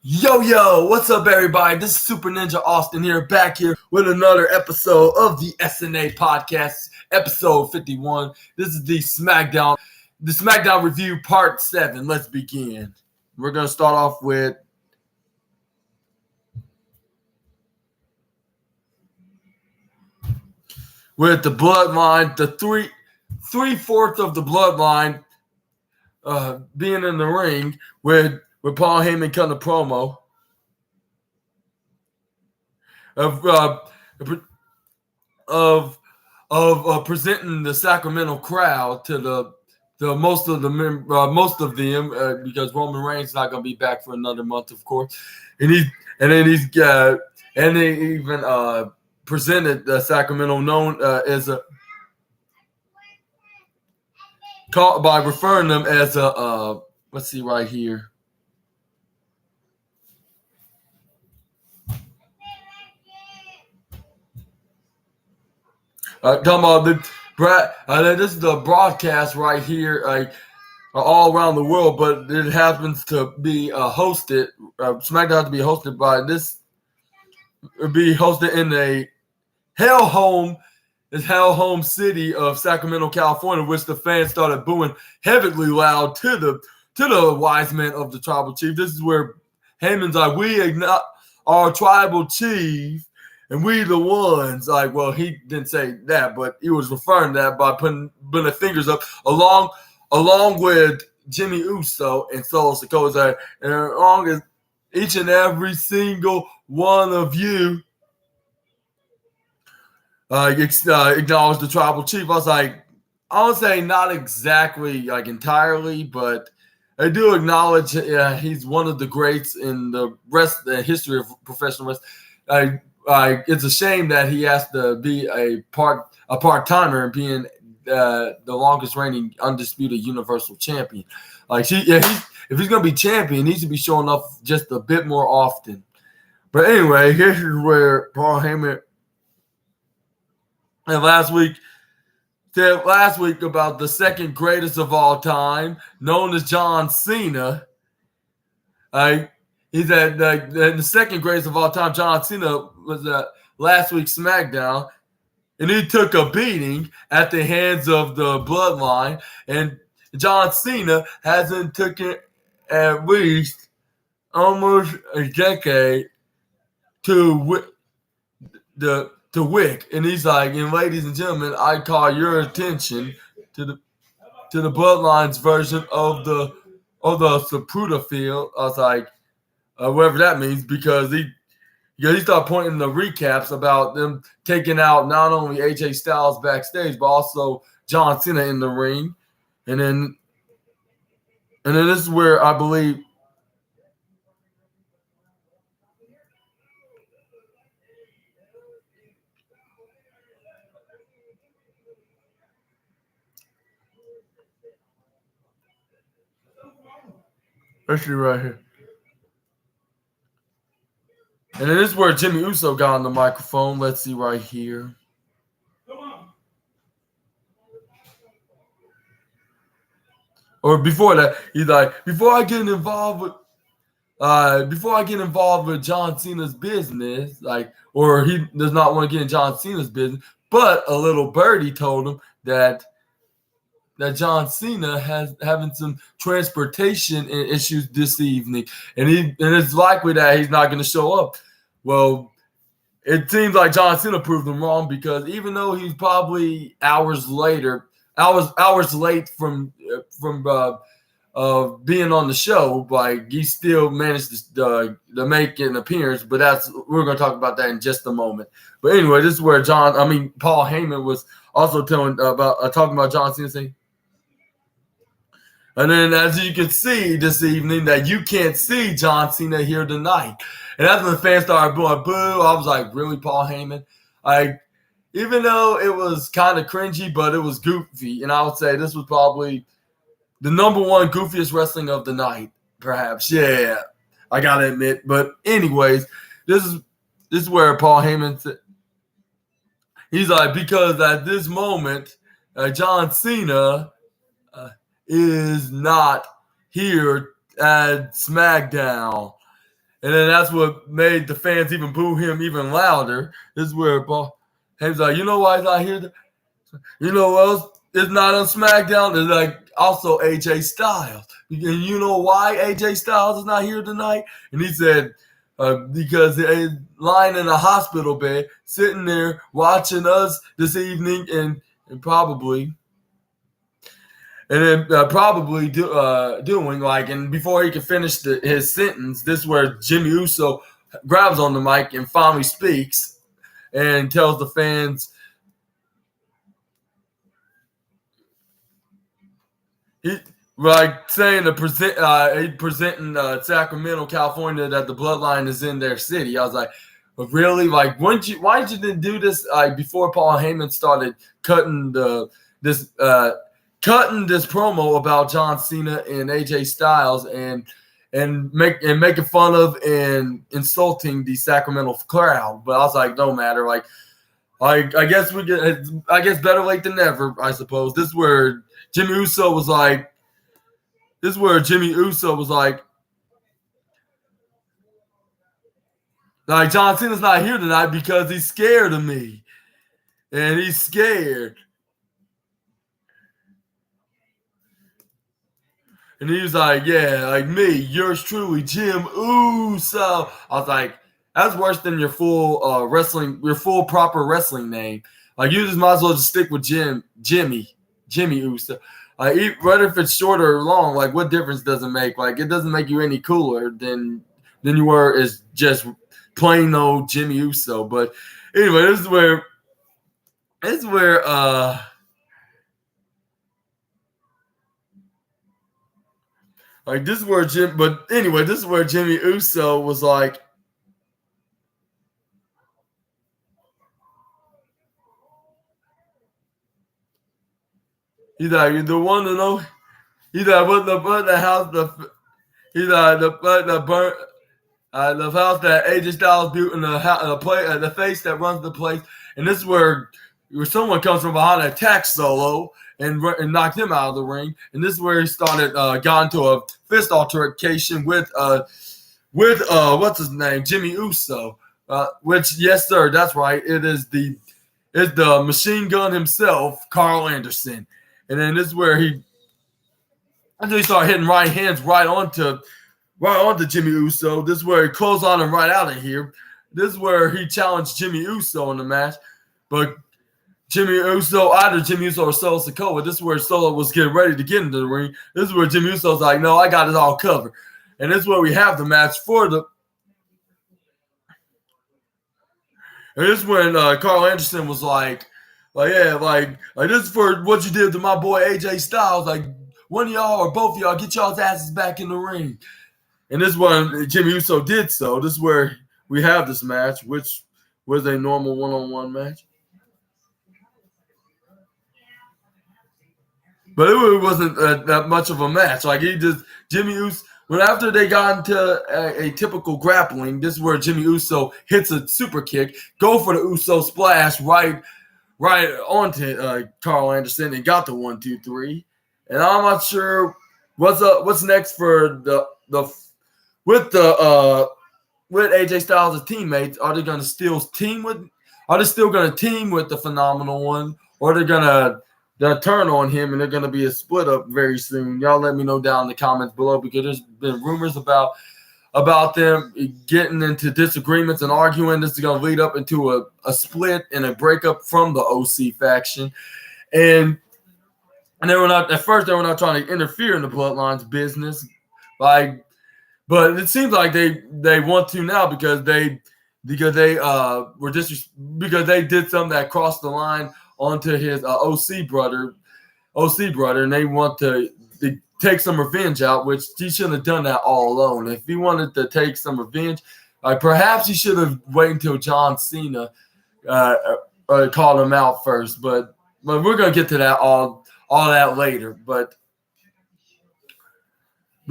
Yo, what's up, everybody? This is Super Ninja Austin here, back here with another episode of the SNA podcast, episode 51. This is the SmackDown review part 7. Let's begin. We're going to start off with the bloodline, the three-fourths of the bloodline being in the ring with Paul Heyman cutting a promo of presenting the Sacramento crowd to the most of them because Roman Reigns is not going to be back for another month, of course, and they even presented the Sacramento known as a by referring them as a let's see right here. Talking about this is the broadcast right here, all around the world, but it happens to be hosted. SmackDown to be hosted by this. Be hosted in a hell home city of Sacramento, California, which the fans started booing heavily loud to the wise men of the tribal chief. This is where Heyman's like, we our tribal chief. And we the ones, well, he didn't say that, but he was referring to that by putting the fingers up along with Jimmy Uso and Solo Sikoa. And as long as each and every single one of you acknowledge the tribal chief, I was like, I would say not exactly entirely, but I do acknowledge he's one of the greats in the history of professional wrestling. It's a shame that he has to be a part-timer and being the longest reigning undisputed Universal Champion. If he's gonna be champion, he needs to be showing up just a bit more often. But anyway, here's where Paul Heyman and last week about the second greatest of all time, known as John Cena. He's at the second greatest of all time. John Cena was at last week's SmackDown, and he took a beating at the hands of the Bloodline. And John Cena hasn't taken at least almost a decade to wick. And he's like, and ladies and gentlemen, I call your attention to the Bloodline's version of the Sapruta field. I was like, whatever that means, because he started pointing the recaps about them taking out not only AJ Styles backstage, but also John Cena in the ring. And then this is where I believe let's see right here. And then this is where Jimmy Uso got on the microphone. Let's see right here. Or before that, he's like, before I get involved with John Cena's business, or he does not want to get in John Cena's business, but a little birdie told him that John Cena has having some transportation issues this evening, and it's likely that he's not going to show up. Well, it seems like John Cena proved him wrong, because even though he's probably hours late from being on the show, he still managed to make an appearance. But we're going to talk about that in just a moment. But anyway, this is where Paul Heyman was also talking about John Cena saying. And then, as you can see this evening, that you can't see John Cena here tonight. And that's when the fans started booing, boo. I was like, really, Paul Heyman? Even though it was kind of cringy, but it was goofy. And I would say this was probably the number one goofiest wrestling of the night, perhaps. Yeah, I got to admit. But anyways, this is where Paul Heyman said, he's like, because at this moment, John Cena is not here at SmackDown. And then that's what made the fans even boo him even louder. This is where Paul Heyman's like, you know why he's not here? You know what else is not on SmackDown? It's like also AJ Styles. And you know why AJ Styles is not here tonight? And he said, because he's lying in a hospital bed, sitting there watching us this evening and probably doing like, and before he could finish his sentence, this is where Jimmy Uso grabs on the mic and finally speaks and tells the fans, saying presenting Sacramento, California, that the bloodline is in their city. I was like, really? Like, why did you do this before Paul Heyman started cutting this promo about John Cena and AJ Styles and making fun of and insulting the Sacramento crowd? But I was like, no matter. Like, I guess better late than never, I suppose. This is where Jimmy Uso was like, John Cena's not here tonight because he's scared of me. And he's scared. And he was like, yeah, like me, yours truly, Jim Uso. I was like, that's worse than your full proper wrestling name. Like, you just might as well just stick with Jimmy Uso. Whether if it's short or long, like, what difference does it make? Like, it doesn't make you any cooler than you were as just plain old Jimmy Uso. But anyway, this is where Jimmy Uso was like, he's like, you're the one to know. He's like, what the house the house that AJ Styles built in the face that runs the place. And this is where someone comes from behind and attacks Solo and knocked him out of the ring. And this is where he got into a fist altercation with what's his name, Jimmy Uso. Which, yes, sir, that's right. It's the machine gun himself, Carl Anderson. And then this is where he started hitting right hands right onto Jimmy Uso. This is where he closed on him right out of here. This is where he challenged Jimmy Uso in the match. But either Jimmy Uso or Solo Sikoa, this is where Solo was getting ready to get into the ring. This is where Jimmy Uso's like, no, I got it all covered. And this is where we have the match for the. And this is when Carl Anderson was like, this is for what you did to my boy AJ Styles. Like, one of y'all or both of y'all, get y'all's asses back in the ring. And this is when Jimmy Uso did so. This is where we have this match, which was a normal one-on-one match. But it really wasn't that much of a match. Like, Jimmy Uso, after they got into a typical grappling, this is where Jimmy Uso hits a super kick, go for the Uso splash right onto Carl Anderson and got the 1, 2, 3. And I'm not sure what's next for with AJ Styles' teammates. Are they going to still team with? Are they still going to team with the Phenomenal One, or they're going to turn on him and they're going to be a split up very soon? Y'all let me know down in the comments below, because there's been rumors about them getting into disagreements and arguing. This is going to lead up into a split and a breakup from the OC faction. And they were not trying to interfere in the Bloodline's business, but it seems like they want to now because they did something that crossed the line onto his OC brother, and they want to take some revenge out, which he shouldn't have done that all alone. If he wanted to take some revenge, perhaps he should have waited until John Cena called him out first. But we're gonna get to that all that later. But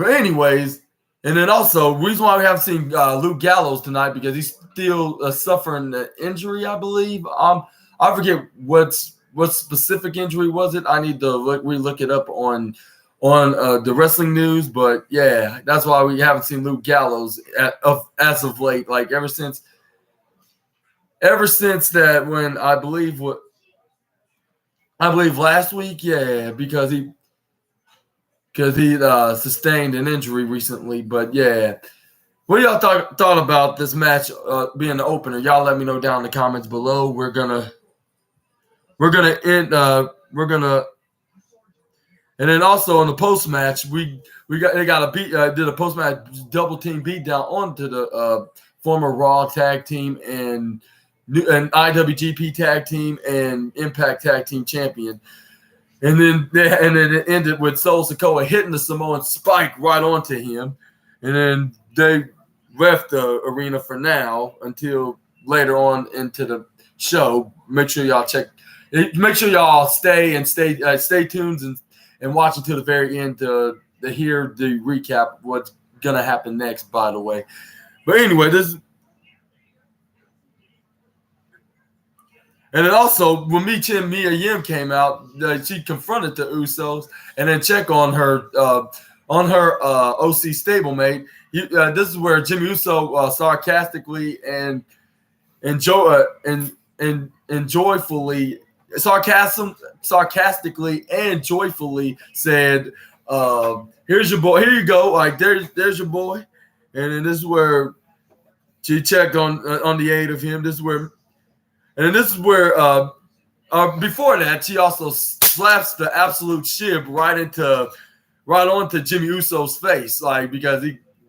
anyways, and then also reason why we haven't seen Luke Gallows tonight, because he's still suffering an injury, I believe. I forget what specific injury was it. I need to re-look it up on on the wrestling news. But yeah, that's why we haven't seen Luke Gallows as of late. Like ever since that, when I believe last week, yeah, because he sustained an injury recently. But yeah, what y'all thought about this match being the opener? Y'all let me know down in the comments below. We're gonna end. And then also in the post match, did a post match double team beatdown onto the former Raw tag team and IWGP tag team and Impact tag team champion. And then it ended with Solo Sikoa hitting the Samoan spike right onto him. And then they left the arena for now until later on into the show. Make sure y'all stay tuned and watch until the very end to hear the recap of what's going to happen next, by the way. But anyway, and then also, when Mia Yim came out, she confronted the Usos and then checked on her OC stablemate. This is where Jimmy Uso sarcastically and joyfully said, "Here's your boy. Here you go. Like there's your boy." And then this is where she checked on the aid of him. Before that, she also slaps the absolute shib right onto Jimmy Uso's face, like because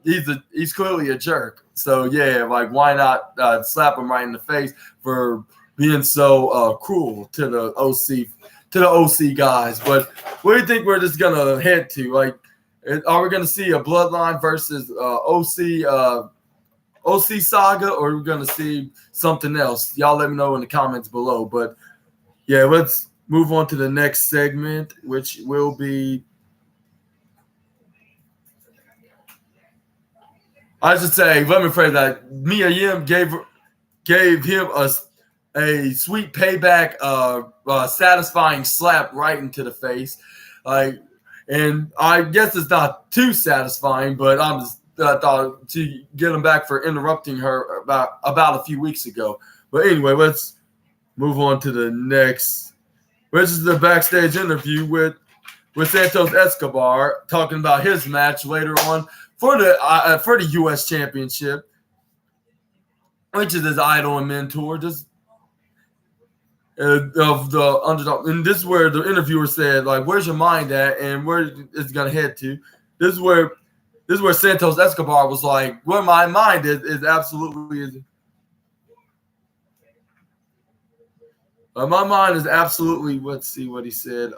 he's clearly a jerk. So yeah, like why not slap him right in the face for being so cruel to the OC guys? But what do you think we're just gonna head to? Like, are we gonna see a Bloodline versus OC saga, or are we gonna see something else? Y'all let me know in the comments below. But yeah, let's move on to the next segment, which will be, I should say, let me phrase that. Mia Yim gave him a sweet payback, satisfying slap right into the face. And I guess it's not too satisfying, but I'm just thought to get him back for interrupting her about a few weeks ago. But anyway, let's move on to the next, which is the backstage interview with Santos Escobar, talking about his match later on for the U.S. Championship, which is his idol and mentor, just of the underdog. And this is where the interviewer said, like, "Where's your mind at, and where it's gonna head to?" This is where Santos Escobar was like, "Where my mind is absolutely my mind is absolutely." Let's see what he said.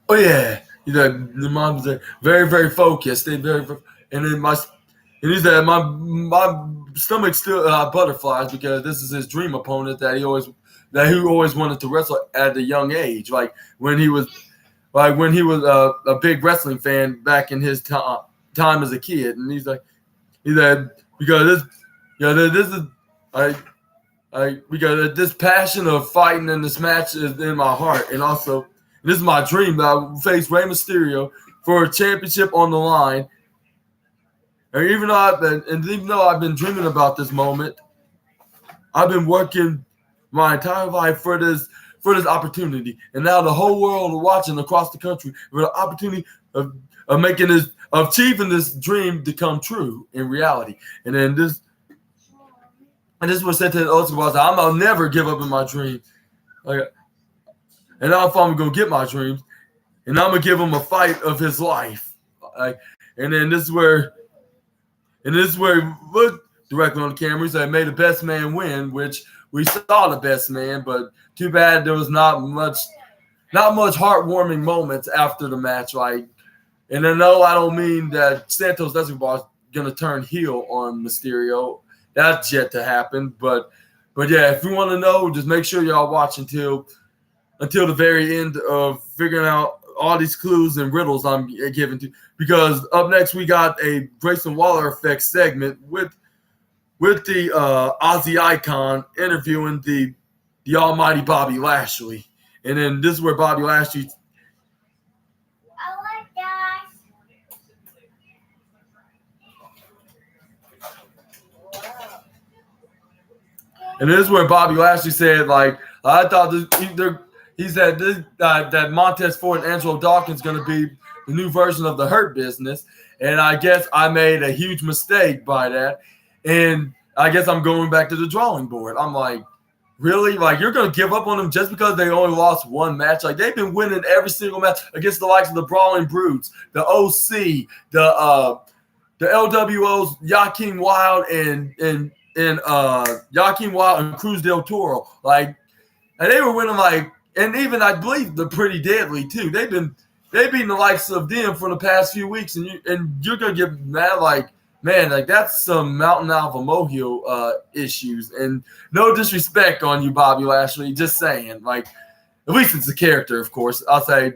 Oh yeah, the mom's very, very focused. And then he said my stomach still butterflies because this is his dream opponent that he always wanted to wrestle at a young age. Like when he was a big wrestling fan back in his time as a kid. And he said because this is because this passion of fighting in this match is in my heart, and also this is my dream that I face Rey Mysterio for a championship on the line. And even though I've been dreaming about this moment, I've been working my entire life for this opportunity. And now the whole world are watching across the country for the opportunity of achieving this dream to come true in reality. And then this was said to the Escobar, I'll never give up in my dream. And now if I'm gonna get my dreams, and I'm gonna give him a fight of his life. And then this is where he looked directly on the camera. He said, "May the best man win," which we saw the best man, but too bad there was not much heartwarming moments after the match. And I know I don't mean that Santos Escobar is gonna turn heel on Mysterio. That's yet to happen. But yeah, if you want to know, just make sure y'all watch until the very end of figuring out all these clues and riddles I'm giving to. Because up next we got a Grayson Waller effect segment with Aussie icon interviewing the almighty Bobby Lashley. And then this is where Bobby Lashley. And this is where Bobby Lashley said, like, I thought he said that Montez Ford and Angelo Dawkins going to be the new version of the Hurt Business. And I guess I made a huge mistake by that. And I guess I'm going back to the drawing board. I'm like, really? Like, you're going to give up on them just because they only lost one match? Like, they've been winning every single match against the likes of the Brawling Brutes, the OC, the LWOs, Joaquin Wilde and Joaquin Wilde and Cruz del Toro. Like, and they were winning, like, and even I believe the Pretty Deadly too. They've beaten the likes of them for the past few weeks, and you're gonna get mad, like, man, like, that's some Mountain Alpha Mohill issues. And no disrespect on you, Bobby Lashley, just saying, like, at least it's a character, of course. I'll say,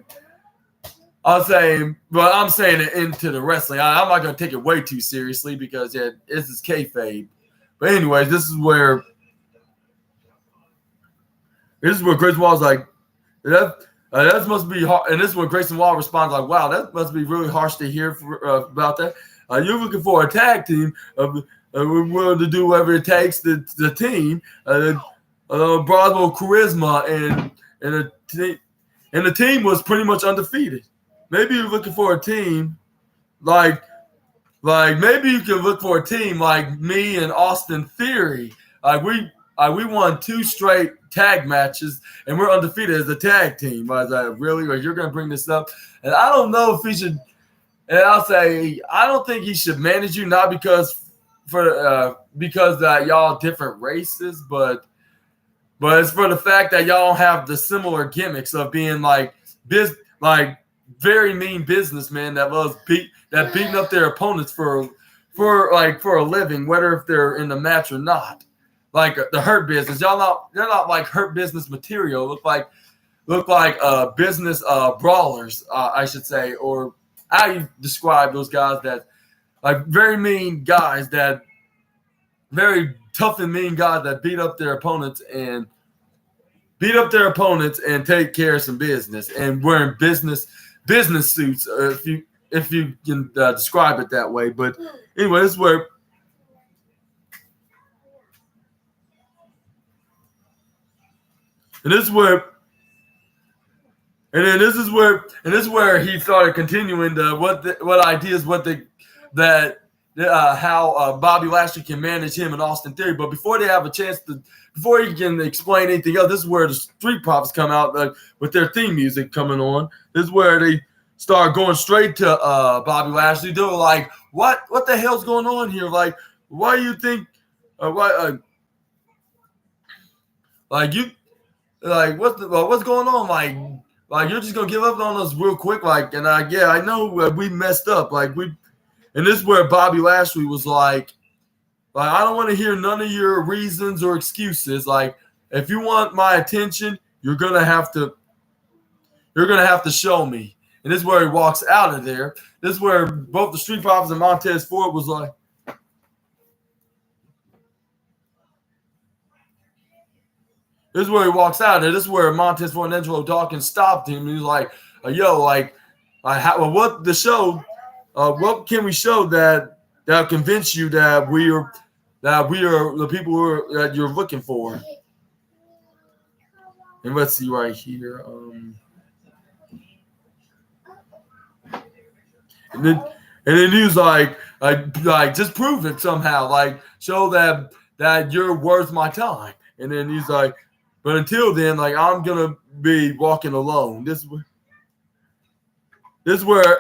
but I'm saying it into the wrestling. I'm not gonna take it way too seriously because this is kayfabe. But anyways, this is where Grayson Wall's like, that must be hard. And this is when Grayson Waller responds like, wow, that must be really harsh to hear about that. You're looking for a tag team. We're willing to do whatever it takes. The team, Broswell charisma, and the team was pretty much undefeated. Maybe you're looking for a team like maybe you can look for a team like me and Austin Theory. We won 2 straight tag matches and we're undefeated as a tag team. I was like, really? Like, you're gonna bring this up? And I don't know if he should. And I'll say, I don't think he should manage you, not because y'all different races, but it's for the fact that y'all don't have the similar gimmicks of being like very mean businessmen that beating up their opponents for a living, whether if they're in the match or not. Like the Hurt Business, they're not like Hurt Business material. Look like business brawlers, I should say, or how you describe those guys that like very mean guys, that very tough and mean guys that beat up their opponents and take care of some business and wearing business suits, if you can describe it that way. But anyway, this is where. And this is where he started continuing how Bobby Lashley can manage him and Austin Theory. But before they have a chance before he can explain anything else, this is where the Street Profits come out with their theme music coming on. This is where they start going straight to Bobby Lashley. They were like, what the hell's going on here? Like, why do you think what's going on? Like you're just gonna give up on us real quick? Like, and I know we messed up. And this is where Bobby Lashley was like, I don't want to hear none of your reasons or excuses. Like, if you want my attention, you're gonna have to show me. And this is where he walks out of there. This is where both the Street Profits and Montez Ford was like. This is where he walks out. And this is where Montez Ford and Angelo Dawkins stopped him. And he was like, what can we show that'll convince you that we are the people that you're looking for? And let's see right here. And then he was like, just prove it somehow. Like, show that you're worth my time. And then he's like, but until then, like, I'm gonna be walking alone. This is where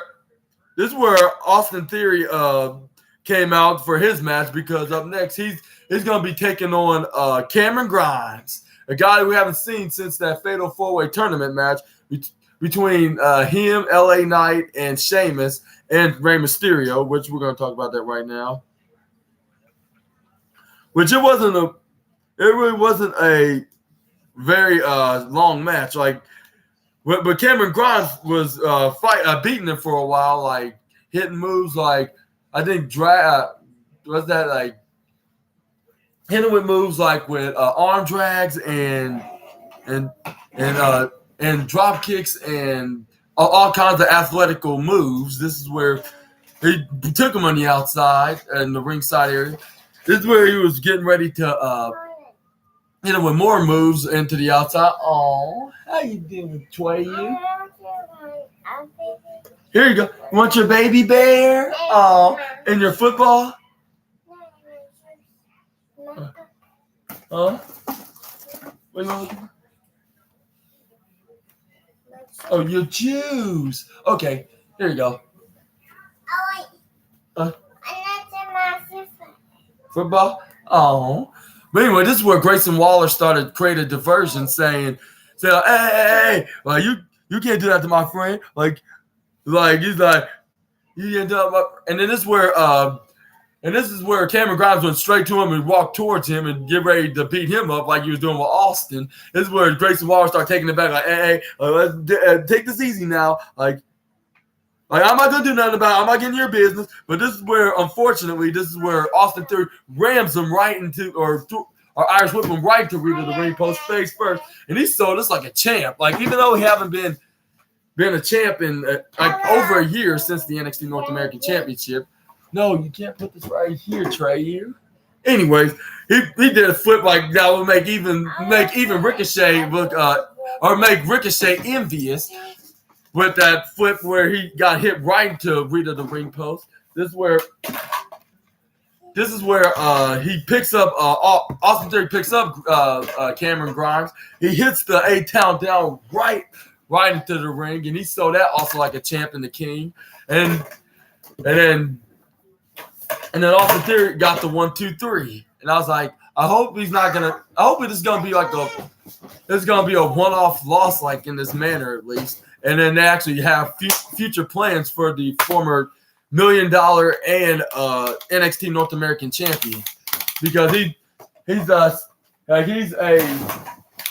Austin Theory came out for his match, because up next he's gonna be taking on Cameron Grimes, a guy we haven't seen since that Fatal 4-Way tournament match between him, LA Knight, and Sheamus and Rey Mysterio, which we're gonna talk about that right now. Which it really wasn't a very long match, but Cameron Grimes was beating him for a while, like hitting moves like I think was that like hitting with moves like with arm drags and drop kicks and all kinds of athletical moves. This is where he took him on the outside in the ringside area. This is where he was getting ready to hit him with more moves into the outside. Oh, how you doing, Tway? Here you go. You want your baby bear? Oh, and your football? Huh? What you want? Oh, your juice. Okay, here you go. Football? Oh. But anyway, this is where Grayson Waller started creating a diversion, saying, hey, like you can't do that to my friend. Like he's like, you can't do that. And then this is where Cameron Grimes went straight to him and walked towards him and get ready to beat him up like he was doing with Austin. This is where Grayson Waller started taking it back, like, hey, let's take this easy now. Like I'm not gonna do nothing about it. I'm not getting your business. But this is where, unfortunately, Austin Theory rams him right into, or Irish whip him right to Rita the ring post face first, and he sold us like a champ. Like, even though he haven't been a champ in like over a year since the NXT North American Championship. No, you can't put this right here, Trey. Anyways, he did a flip like that would make even Ricochet look or make Ricochet envious. With that flip where he got hit right into Rita the ring post. This is where he picks up Austin Theory picks up Cameron Grimes. He hits the A-Town down right into the ring, and he sold that also like a champ and the king. And then Austin Theory got the 1, 2, 3. And I was like, I hope this is gonna be like a one-off loss, like in this manner at least. And then they actually have future plans for the former $1 million and NXT North American champion, because he's a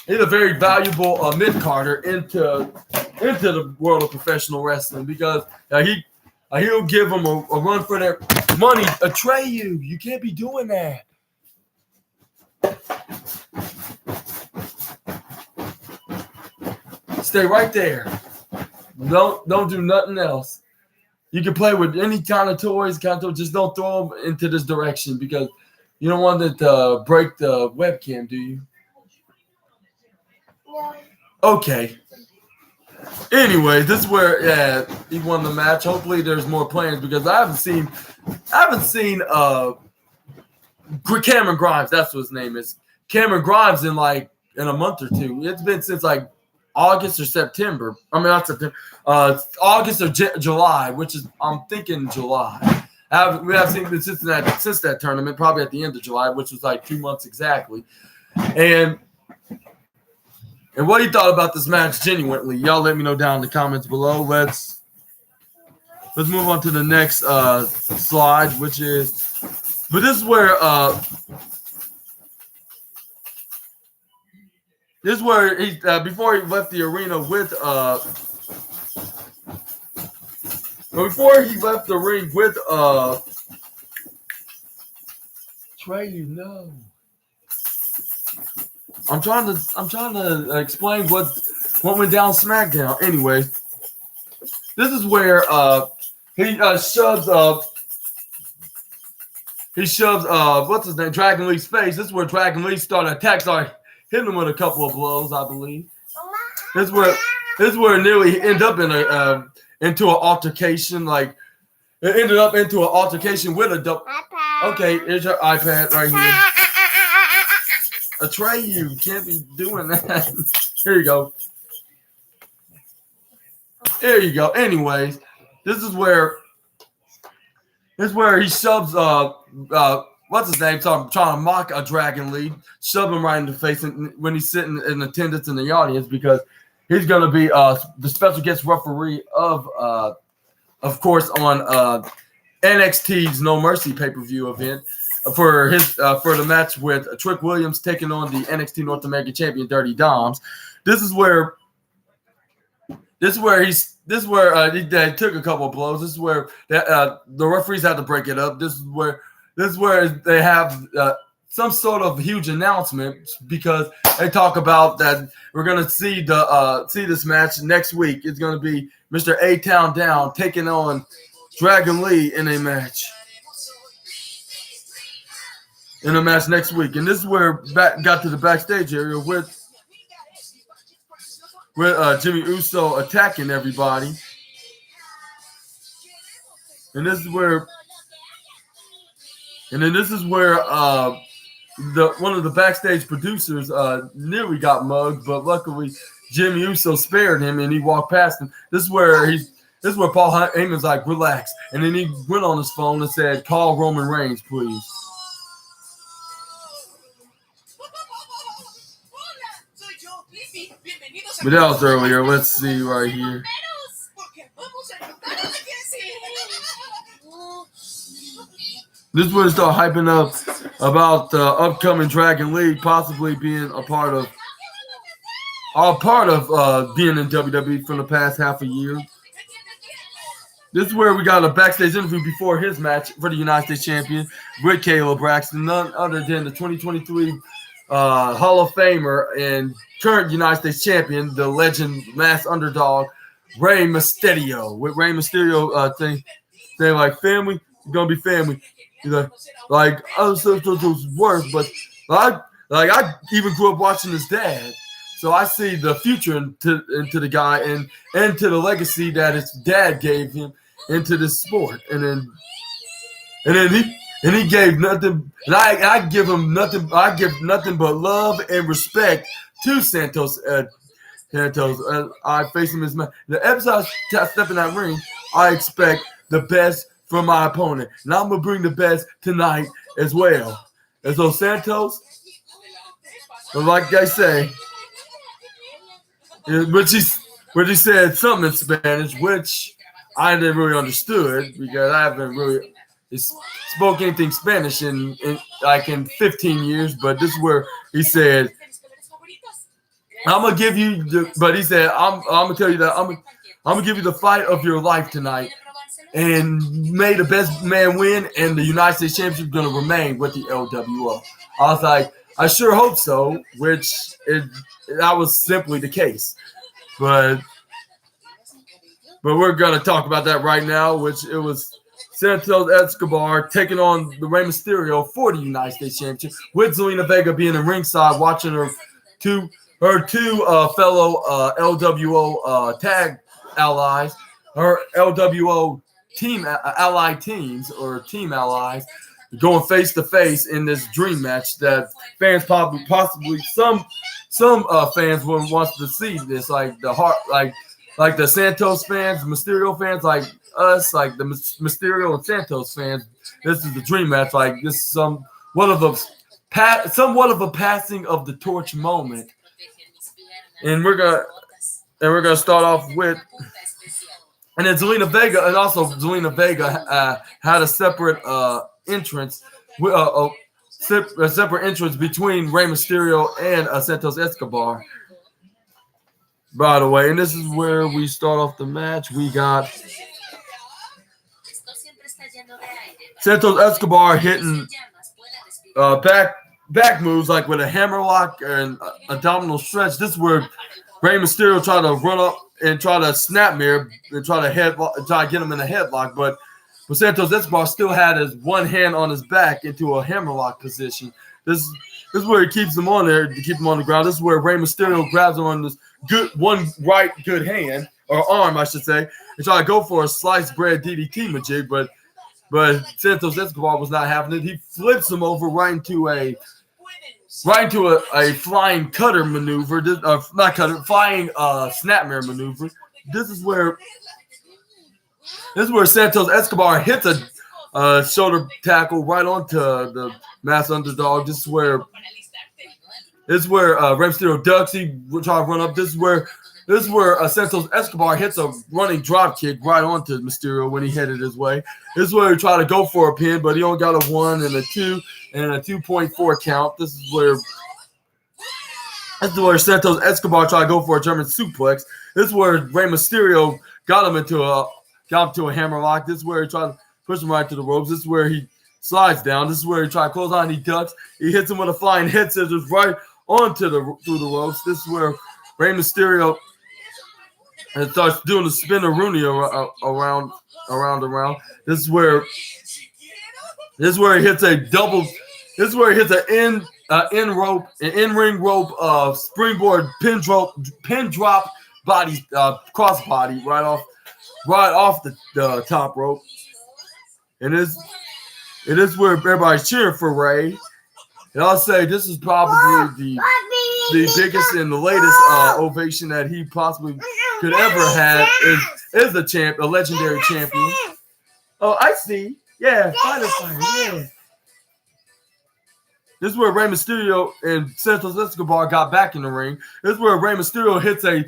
very valuable mid-carder into the world of professional wrestling, because he'll give them a run for their money. Atreyu, you can't be doing that. Stay right there. Don't do nothing else. You can play with any kind of toys, just don't throw them into this direction, because you don't want it to break the webcam, do you? No. Okay. Anyway, this is where he won the match. Hopefully there's more plans, because I haven't seen Cameron Grimes, that's what his name is. Cameron Grimes in a month or two. It's been since like August or September. I mean, not September. August or July, which is, I'm thinking July. We haven't seen him since that tournament, probably at the end of July, which was like 2 months exactly. And what he thought about this match genuinely, y'all let me know down in the comments below. Let's move on to the next slide, which is, but this is where he before he left the arena with before he left the ring with Trey, you know. I'm trying to explain what went down SmackDown. Anyway, this is where he shoves what's his name, Dragon Lee's face. This is where Dragon Lee started hitting him with a couple of blows, I believe. This is where it nearly ended up into an altercation. Like, it ended up into an altercation with a double. Okay, here's your iPad right here. Atreyu, you can't be doing that. Here you go. There you go. Anyways, this is where he shoves what's his name? Trying to mock a Dragon Lee, shove him right in the face when he's sitting in attendance in the audience, because he's gonna be the special guest referee of course on NXT's No Mercy pay-per-view event for the match with Trick Williams taking on the NXT North American champion Dirty Doms. This is where he took a couple of blows. This is where the referees had to break it up. This is where they have some sort of huge announcement, because they talk about that we're gonna see this match next week. It's gonna be Mr. A-Town Down taking on Dragon Lee in a match. Next week. And this is where got to the backstage area with Jimmy Uso attacking everybody. And this is where one of the backstage producers nearly got mugged, but luckily Jimmy Uso spared him and he walked past him. This is where Paul Heyman's like, relax. And then he went on his phone and said, call Roman Reigns, please. But that was earlier. Let's see right here. This is where they start hyping up about the upcoming Dragon League possibly being a part of being in WWE for the past half a year. This is where we got a backstage interview before his match for the United States Champion with Caleb Braxton, none other than the 2023 Hall of Famer and current United States Champion, the legend, mass underdog, Rey Mysterio. With Rey Mysterio saying like, family, it's gonna be family. He's like other stuff was worse, but I even grew up watching his dad, so I see the future into the guy and to the legacy that his dad gave him into this sport, and then he gave nothing, and I give him nothing. I give nothing but love and respect to Santos. I face him as the episode I step in that ring. I expect the best from my opponent, and I'm gonna bring the best tonight as well. And so Santos, like I say, which he said something in Spanish, which I didn't really understood because I haven't really spoke anything Spanish in 15 years. But this is where he said, "I'm gonna give you," but he said, "I'm gonna tell you that I'm gonna give you the fight of your life tonight." And may the best man win, and the United States Championship is going to remain with the LWO. I was like, I sure hope so, that was simply the case. But we're going to talk about that right now, which it was Santos Escobar taking on the Rey Mysterio for the United States Championship, with Zelina Vega being in ringside watching her two fellow LWO tag allies, her LWO team allied teams or team allies going face to face in this dream match that fans possibly some fans would want to see this, like the Santos fans, Mysterio fans, like us, like the Mysterio and Santos fans. This is the dream match. Like this is somewhat of a passing of the torch moment, and we're gonna start off with. And then Zelina Vega had a separate entrance, a separate entrance between Rey Mysterio and Santos Escobar. By the way, and this is where we start off the match. We got Santos Escobar hitting back moves like with a hammerlock and abdominal stretch. This is where Rey Mysterio tried to run up and try to snap mirror and try to get him in a headlock, but Santos Escobar still had his one hand on his back into a hammerlock position. This is where he keeps him on there to keep him on the ground. This is where Rey Mysterio grabs him on this good hand or arm, I should say, and try to go for a sliced bread DDT majig, but Santos Escobar was not having it. He flips him over right into a flying cutter maneuver, flying snap mirror maneuver. This is where Santos Escobar hits a shoulder tackle right onto the mass underdog. This is where Rey Mysterio ducks. He try to run up. This is where Santos Escobar hits a running drop kick right onto Mysterio when he headed his way. This is where he tried to go for a pin, but he only got a 1 and a 2 and a 2.4 count. This is where Santos Escobar tried to go for a German suplex. This is where Rey Mysterio got him to a hammerlock. This is where he tried to push him right to the ropes. This is where he slides down. This is where he tried to close on. He ducks. He hits him with a flying head scissors right through the ropes. This is where Rey Mysterio starts doing the spin-a-rooney around. This is where he hits a double. This is where he hits an in-ring rope, springboard pin drop body, crossbody right off the top rope. And it is where everybody's cheering for Ray. And I'll say this is probably the biggest and the latest ovation that he possibly could ever have is a legendary champion. Oh, I see. Yeah, fighter, yeah. This is where Rey Mysterio and Santos Escobar got back in the ring. This is where Rey Mysterio hits a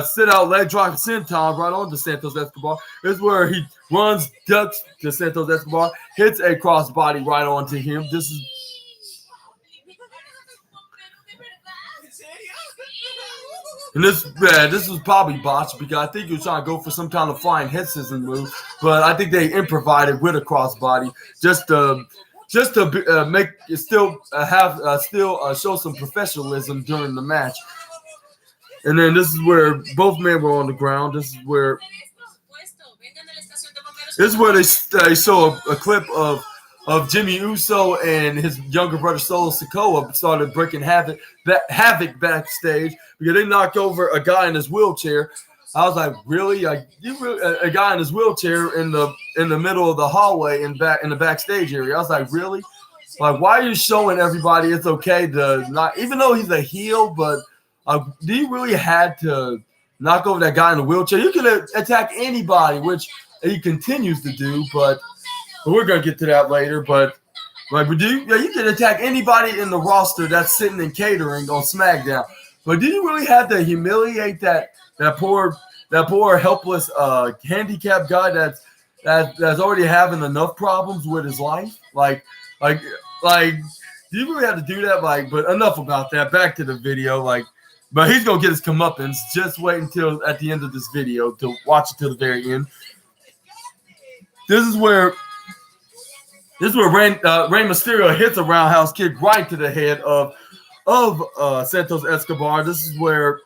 sit-out leg drop senton right onto Santos Escobar. This is where he runs, ducks to Santos Escobar, hits a crossbody right onto him. This was probably botched because I think he was trying to go for some kind of flying head scissors move, but I think they improvised it with a crossbody just to make it still show some professionalism during the match. And then this is where both men were on the ground. This is where they show a clip of Jimmy Uso and his younger brother Solo Sikoa started breaking havoc backstage because they knocked over a guy in his wheelchair. I was like, really? A guy in his wheelchair in the middle of the hallway in the backstage area. I was like, really? Like, why are you showing everybody it's okay to not, even though he's a heel, but do you really had to knock over that guy in the wheelchair? You can attack anybody, which he continues to do, but we're gonna get to that later. But you can attack anybody in the roster that's sitting in catering on SmackDown. But do you really have to humiliate that poor helpless handicapped guy that's already having enough problems with his life? Like, do you really have to do that? But enough about that. Back to the video. But he's gonna get his comeuppance. Just wait until at the end of this video to watch it till the very end. This is where Rey Mysterio hits a roundhouse kick right to the head of Santos Escobar. This is where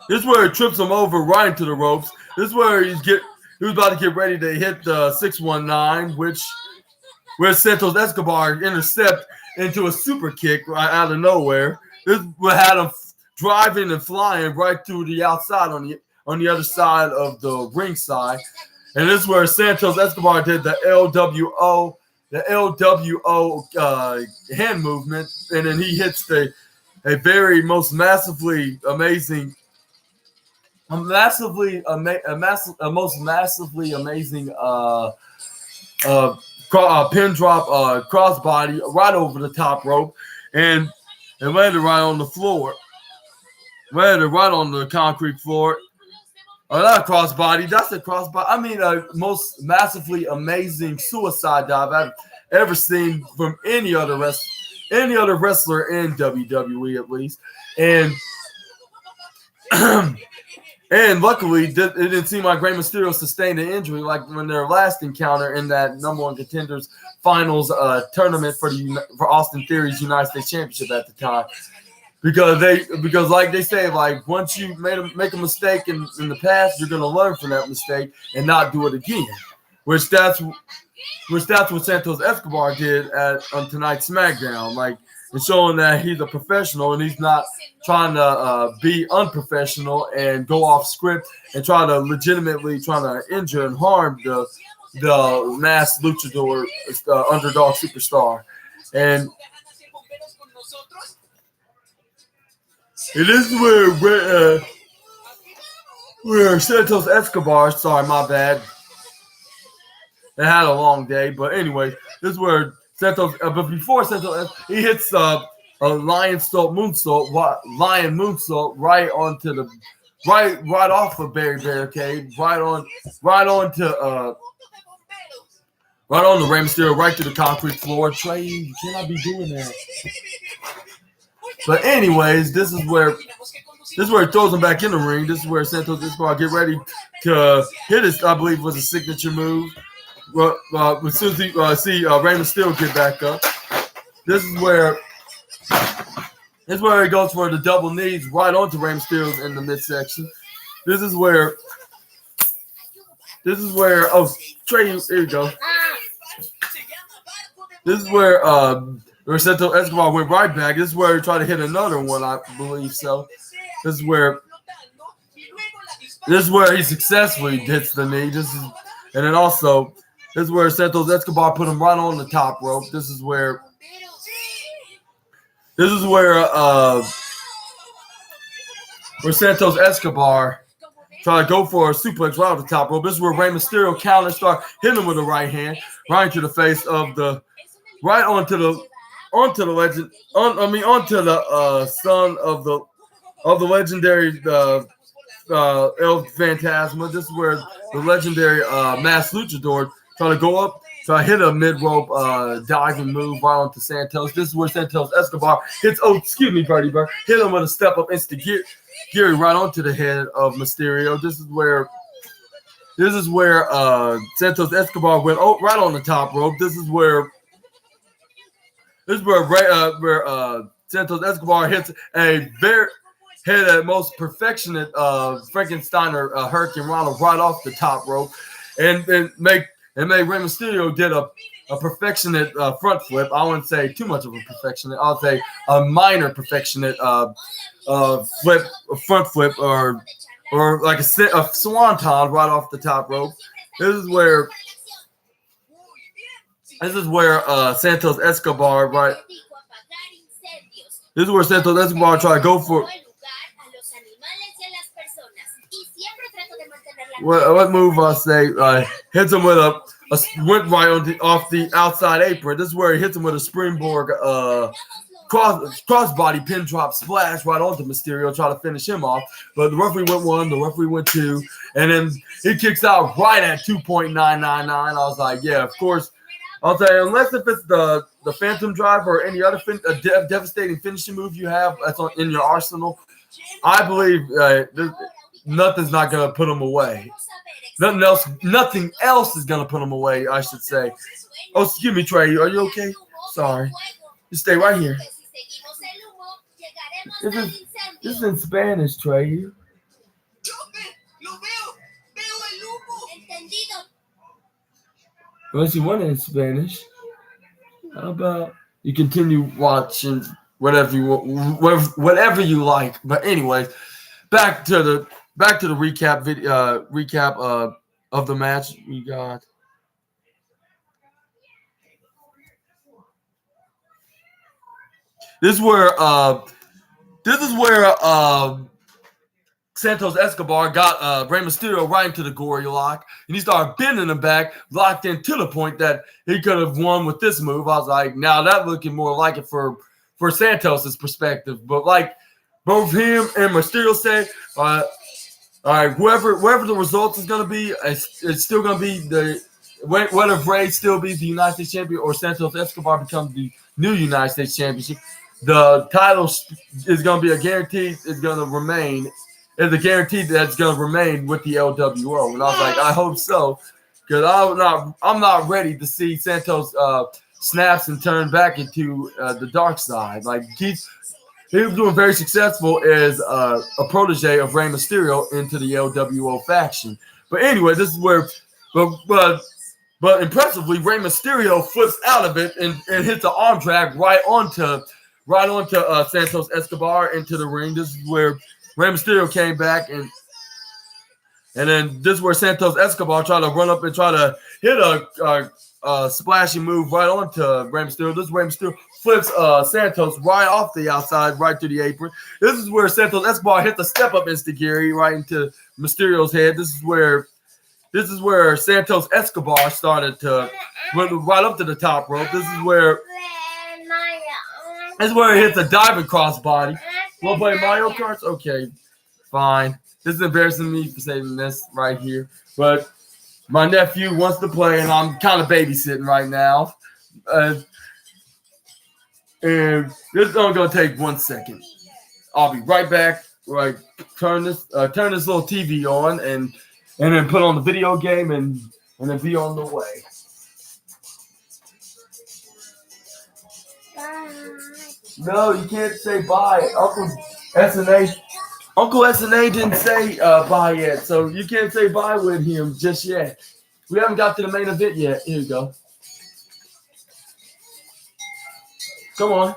it trips him over right into the ropes. This is where he was about to get ready to hit the 619, where Santos Escobar intercept into a super kick right out of nowhere. This had him driving and flying right through the outside on the other side of the ring side. And this is where Santos Escobar did the LWO hand movement, and then he hits a most massively amazing pin drop crossbody right over the top rope, and landed right on the floor. Landed right on the concrete floor. Not a crossbody. That's a crossbody. I mean, most massively amazing suicide dive I've ever seen from any other wrestler in WWE, at least. And and luckily, it didn't seem like Rey Mysterio sustained an injury like when their last encounter in that number one contenders finals tournament for Austin Theory's United States Championship at the time. Because like they say, like once you make a mistake in the past, you're gonna learn from that mistake and not do it again. Which that's what Santos Escobar did on tonight's SmackDown, and showing that he's a professional and he's not trying to be unprofessional and go off script and try to injure and harm the masked luchador underdog superstar. And it is where Santos Escobar, sorry, my bad. They had a long day, but anyway, this is where Santos, but before Santos, he hits a lion moonsault right onto the right off of barricade, right on the Rey Mysterio, right to the concrete floor. Trey, you cannot be doing that. But anyways, this is where he throws him back in the ring. This is where Santos Escobar get ready to hit his, I believe, was a signature move. as soon as he see Rey Mysterio get back up, this is where he goes for the double knees right onto Rey Mysterio in the midsection. This is where Trey, here you go. This is where Santos Escobar went right back. This is where he tried to hit another one, I believe so. This is where he successfully hits the knee. And then also, this is where Santos Escobar put him right on the top rope. This is where Santos Escobar tried to go for a suplex right off the top rope. This is where Rey Mysterio counter start hitting him with the right hand, right into the face of the, right onto the legend, onto the son of the legendary El Fantasma. This is where the legendary Masked Luchador try to go up, try to hit a mid-rope diving move right onto Santos. This is where Santos Escobar hits, Birdie Bird, hit him with a step-up instant Gary right onto the head of Mysterio. This is where Santos Escobar went right on the top rope. This is where Santos Escobar hits a most perfectionate Frankensteiner Hurricane Rana right off the top rope, and made Rey Mysterio did a perfectionate front flip. I wouldn't say too much of a perfectionate. I'll say a minor perfectionate front flip, or like a swanton right off the top rope. This is where Santos Escobar This is where Santos Escobar tried to go for. What move I say? Hits him with went right off the outside apron. This is where he hits him with a springboard crossbody pin drop splash right onto Mysterio, try to finish him off. But the referee went 1, the referee went 2, and then he kicks out right at 2.999. I was like, yeah, of course. I'll tell you, unless if it's the Phantom Drive or any other devastating finishing move you have that's in your arsenal, I believe nothing's not going to put him away. Nothing else is going to put him away, I should say. Oh, excuse me, Trey. Are you okay? Sorry. Just stay right here. This is in Spanish, Trey. Unless you want it in Spanish. How about you continue watching whatever you like. But anyways, back to the recap video of the match. We got this is where Santos Escobar got Rey Mysterio right into the gory lock, and he started bending him back, locked in to the point that he could have won with this move. I was like, now that's looking more like it for Santos's perspective. But like both him and Mysterio say, all right, whoever the results is going to be, it's still going to be whether Rey still be the United States champion or Santos Escobar becomes the new United States championship. The title is going to be a guarantee. It's going to remain. It's a guarantee that's going to remain with the LWO. And I was like, I hope so, because I'm not ready to see Santos snaps and turn back into the dark side. Like he was doing very successful as a protege of Rey Mysterio into the LWO faction. But anyway, this is where, but impressively, Rey Mysterio flips out of it and hits an arm drag right onto Santos Escobar into the ring. This is where Rey Mysterio came back, and then this is where Santos Escobar tried to run up and try to hit a splashing move right onto Rey Mysterio. This is Rey Mysterio flips Santos right off the outside, right to the apron. This is where Santos Escobar hit the step-up instigiri right into Mysterio's head. This is where Santos Escobar started to went right up to the top rope. This is where he hits a diving crossbody. Want to play Mario Kart? Okay, fine. This is embarrassing me for saving this right here. But my nephew wants to play, and I'm kind of babysitting right now. And this is only going to take 1 second. I'll be right back. Right, turn this little TV on, and then put on the video game, and then be on the way. No, you can't say bye. Uncle SNA. Uncle SNA didn't say bye yet, so you can't say bye with him just yet. We haven't got to the main event yet. Here you go. Come on.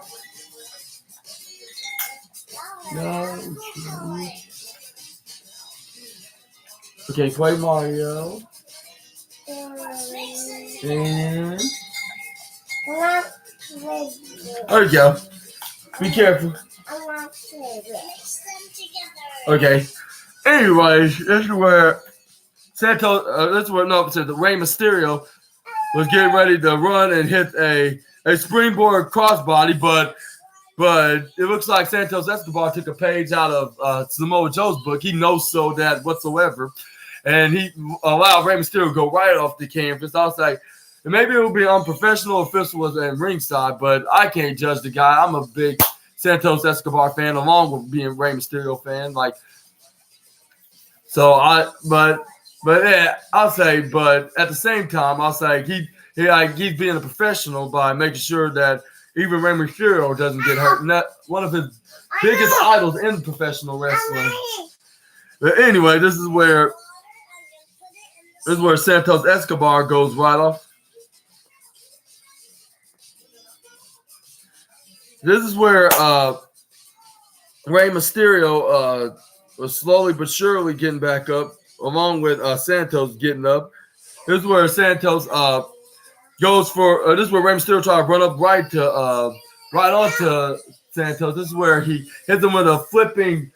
No. Okay, play Mario. And there you go. Be careful. Okay. Anyways, this is where Santos. This is where the Rey Mysterio was getting ready to run and hit a springboard crossbody, but it looks like Santos Escobar took a page out of Samoa Joe's book. He knows so that whatsoever, and he allowed Rey Mysterio to go right off the canvas. I was like, maybe it would be unprofessional if this was at ringside, but I can't judge the guy. I'm a big Santos Escobar fan, along with being Rey Mysterio fan. Like, so but yeah, I'll say, but at the same time, I'll say he's being a professional by making sure that even Rey Mysterio doesn't get hurt. And that one of his biggest idols in professional wrestling. But anyway, this is where Santos Escobar goes right off. This is where Rey Mysterio was slowly but surely getting back up, along with Santos getting up. This is where Santos goes for. This is where Rey Mysterio tries to run up right onto Santos. This is where he hits him with a flipping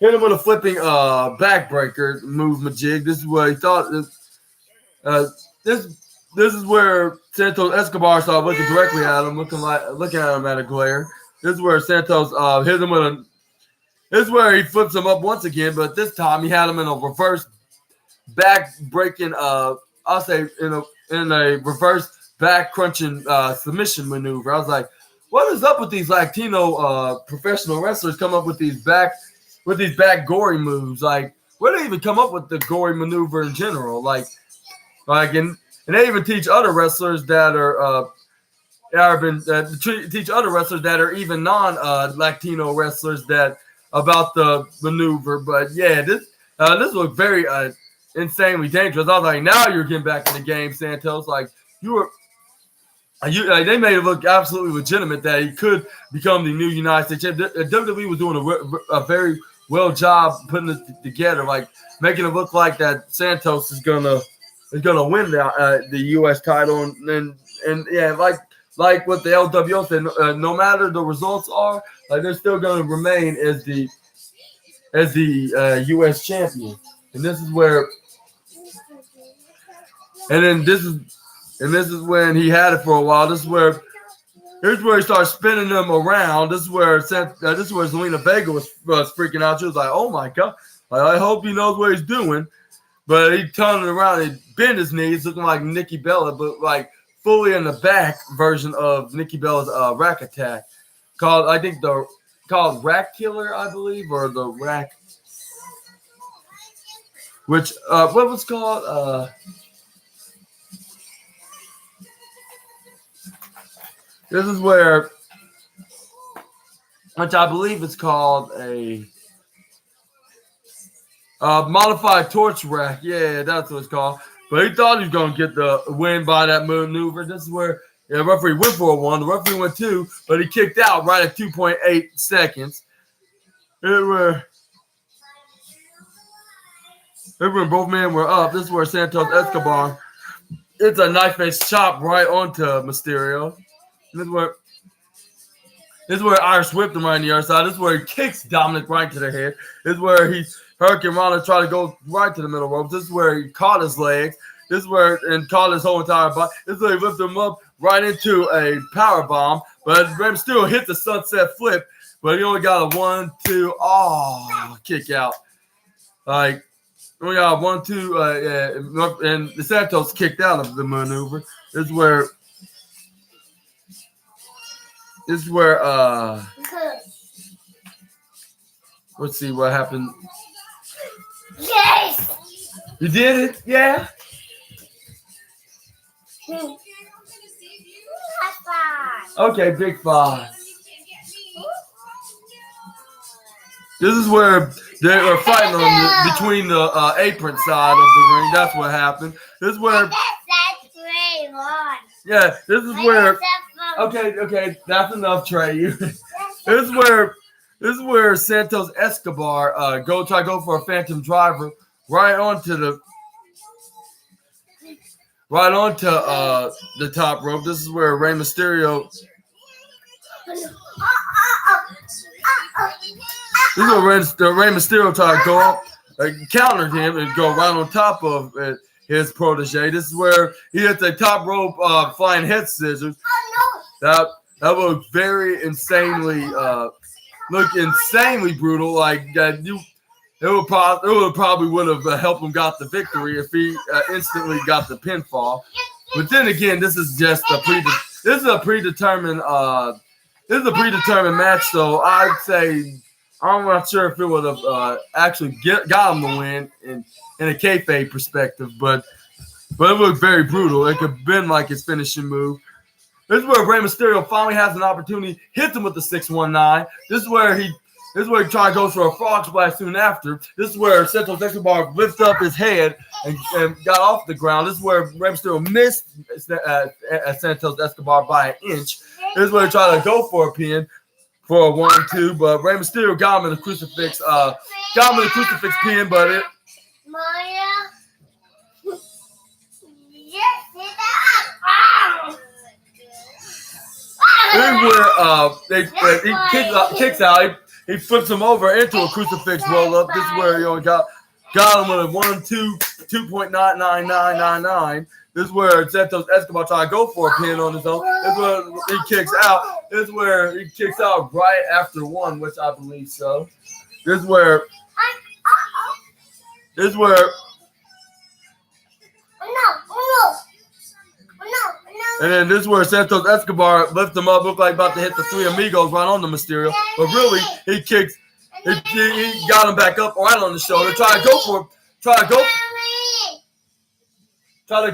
backbreaker movement jig. This is where he thought. This is where Santos Escobar started looking directly at him, looking at him at a glare. This is where Santos hit him with a. This is where he flips him up once again, but this time he had him in a reverse back breaking. I'll say in a reverse back crunching submission maneuver. I was like, what is up with these Latino professional wrestlers come up with these back gory moves? Like, where do they even come up with the gory maneuver in general? Like and they even teach other wrestlers that are teach other wrestlers that are even non-Latino wrestlers that about the maneuver. But yeah, this looked very insanely dangerous. I was like, now you're getting back in the game, Santos. Like they made it look absolutely legitimate that he could become the new United States champion. WWE was doing a very well job putting it together, like making it look like that Santos is gonna win the U.S. title, and yeah, like what the LWO said, no matter the results are, like they're still going to remain as the U.S. champion. And this is where, this is when he had it for a while. Here's where he starts spinning them around. This is where Zelina Vega was freaking out. She was like, "Oh my god! Like, I hope he knows what he's doing." But he turned it around and bent his knees, looking like Nikki Bella, but like fully in the back version of Nikki Bella's rack attack, called Rack Killer, I believe, or the Rack, which what was called this is where, which I believe it's called a modified torch rack. Yeah, that's what it's called. But he thought he was going to get the win by that maneuver. This is where the referee went for a 1. The referee went 2, but he kicked out right at 2.8 seconds. When both men were up, this is where Santos Escobar, it's a knife-edge chop right onto Mysterio. This is where Irish whipped him right on the other side. This is where he kicks Dominic right to the head. This is where Hurricane Rana tried to go right to the middle rope. This is where he caught his legs. This is where and caught his whole entire body. This is where he lifted him up right into a power bomb. But Rem still hit the sunset flip, but he only got a 1, 2, kick out. Like, we got 1, 2, and the Santos kicked out of the maneuver. This is where let's see what happened. Yes! You did it? Yeah? High five. Okay, Big Five. This is where they were fighting between the apron side of the ring. That's what happened. This is where. Yeah, this is where. Okay, that's enough, Trey. This is where Santos Escobar go for a Phantom Driver right onto the top rope. This is where Rey Mysterio. This is where Rey Mysterio tried to go up, countered him and go right on top of his protege. This is where he hit the top rope flying head scissors. That was very insanely brutal. Like it would have helped him got the victory if he instantly got the pinfall. But then again, this is just a predetermined match. So I'd say I'm not sure if it would have actually got him the win in a kayfabe perspective, but it looked very brutal. It could have been like his finishing move. This is where Rey Mysterio finally has an opportunity, hits him with the 619. This is where he tried to go for a frog splash soon after. This is where Santos Escobar lifted up his head and got off the ground. This is where Rey Mysterio missed Santos Escobar by an inch. This is where he tried to go for a pin for a 1-2, but Rey Mysterio got him in the crucifix pin, but it. This is where he kicks out. He flips him over into a crucifix roll up. This is where he got him with a 2.99999. This is where Santos Escobar tried to go for a pin on his own. This is where he kicks out. This is where he kicks out right after one, which I believe so. This is where. And then this is where Santos Escobar lifts him up, looked like about to hit the Three Amigos right on the Mysterio. But really, he got him back up right on the shoulder. Try to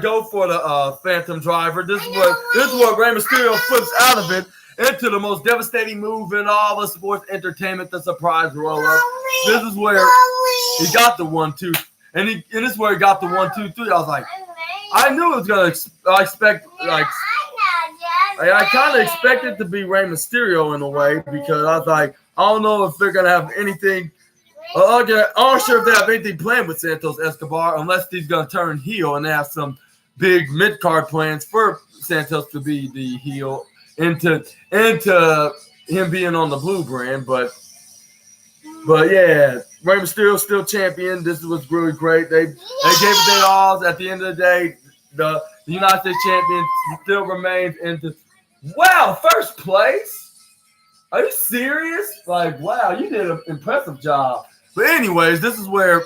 go for the Phantom Driver. This is what Rey Mysterio flips out of it into the most devastating move in all of sports entertainment, the surprise roll up. This is where he got the 1-2, and this is where he got the 1-2-3. I was like, I knew it was gonna expect I kind of expected to be Rey Mysterio in a way, because I was like, I don't know if they're gonna have anything. I'm not sure if they have anything planned with Santos Escobar, unless he's gonna turn heel and they have some big mid-card plans for Santos to be the heel into him being on the blue brand. But yeah, Rey Mysterio still champion. This was really great. They gave it their all. At the end of the day, the United States champion still remains into. Wow, first place? Are you serious? Like, wow, you did an impressive job. But anyways, this is where.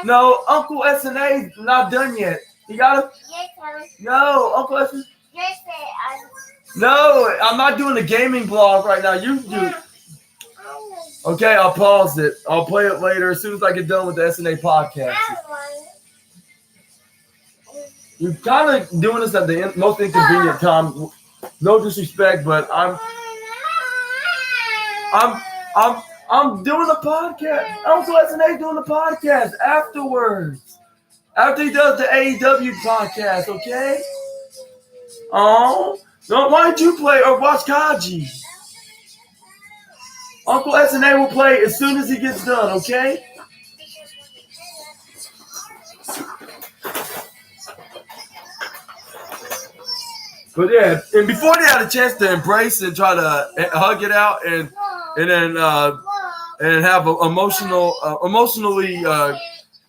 No, Uncle SNA is not done yet. You gotta. No, Uncle SNA. No, I'm not doing a gaming blog right now. You do. Okay, I'll pause it. I'll play it later as soon as I get done with the SNA podcast. You're kind of doing this at the most inconvenient time. No disrespect, but I'm doing a podcast. Uncle SNA doing the podcast afterwards. After he does the AEW podcast, okay? Oh, no, why don't you play or watch Kaji? Uncle SNA will play as soon as he gets done, okay? But yeah, and before they had a chance to embrace and try to hug it out and then have an emotionally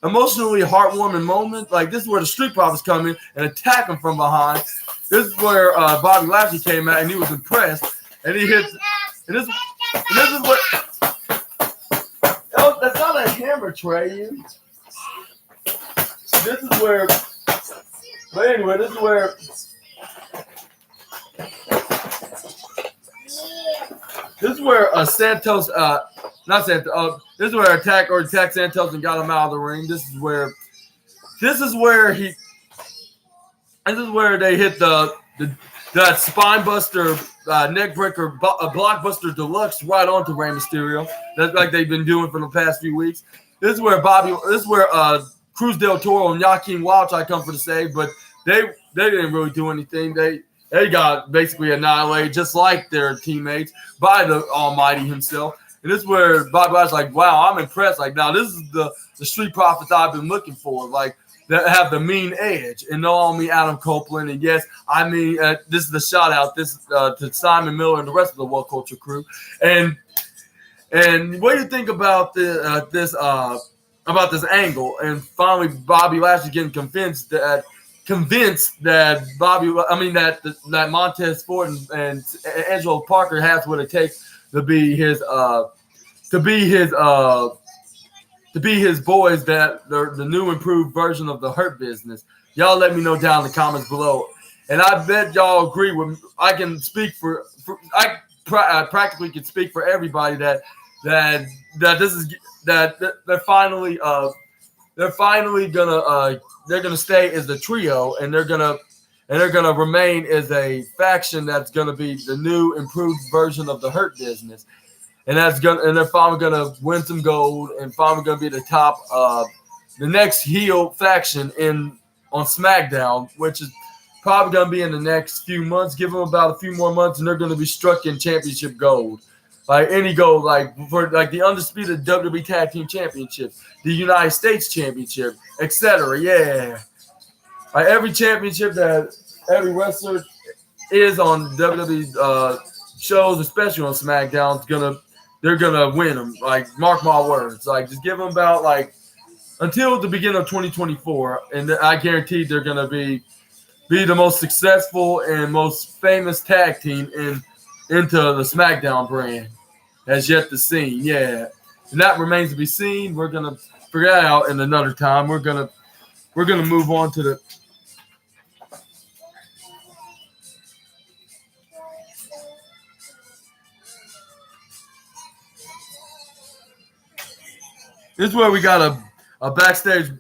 heartwarming moment, like this is where the Street Profits come in and attack him from behind. This is where Bobby Lashley came out and he was impressed, and he hits. And this is what. Oh, that's not a hammer, Trey. This is where. But anyway, this is where. This is where Santos, not Santos. This is where attack Santos and got him out of the ring. This is where they hit the that spine buster, neck breaker, blockbuster deluxe right onto Rey Mysterio. That's like they've been doing for the past few weeks. This is where Cruz del Toro and Joaquin Wilde I come for the save, but they didn't really do anything. They got basically annihilated just like their teammates by the Almighty himself. And this is where Bobby Lashley's like, wow, I'm impressed. Like, now this is the Street Profits I've been looking for. Like, that have the mean edge. And no, I mean Adam Copeland. And yes, I mean, this is the shout out to Simon Miller and the rest of the World Culture crew. And what do you think about this angle? And finally, Bobby Lashley getting convinced that Montez Ford and Angelo Parker has what it takes to be his boys, that they're the new improved version of the Hurt Business. Y'all let me know down in the comments below. And I bet y'all agree with me. I can speak for I practically can speak for everybody that this is that they're finally gonna stay as the trio, and they're gonna remain as a faction that's gonna be the new improved version of the Hurt Business. And they're finally gonna win some gold, and finally gonna be the top, the next heel faction on SmackDown, which is probably gonna be in the next few months. Give them about a few more months, and they're gonna be struck in championship gold, like any gold, like for like the undisputed WWE Tag Team Championship, the United States Championship, etc. Yeah, like every championship that every wrestler is on WWE shows, especially on SmackDown, they're gonna win them. Like, mark my words. Like, just give them about until the beginning of 2024, and I guarantee they're gonna be the most successful and most famous tag team into the SmackDown brand has yet to see. Yeah, and that remains to be seen. We're gonna figure that out in another time. We're gonna move on to the. This is where we got a backstage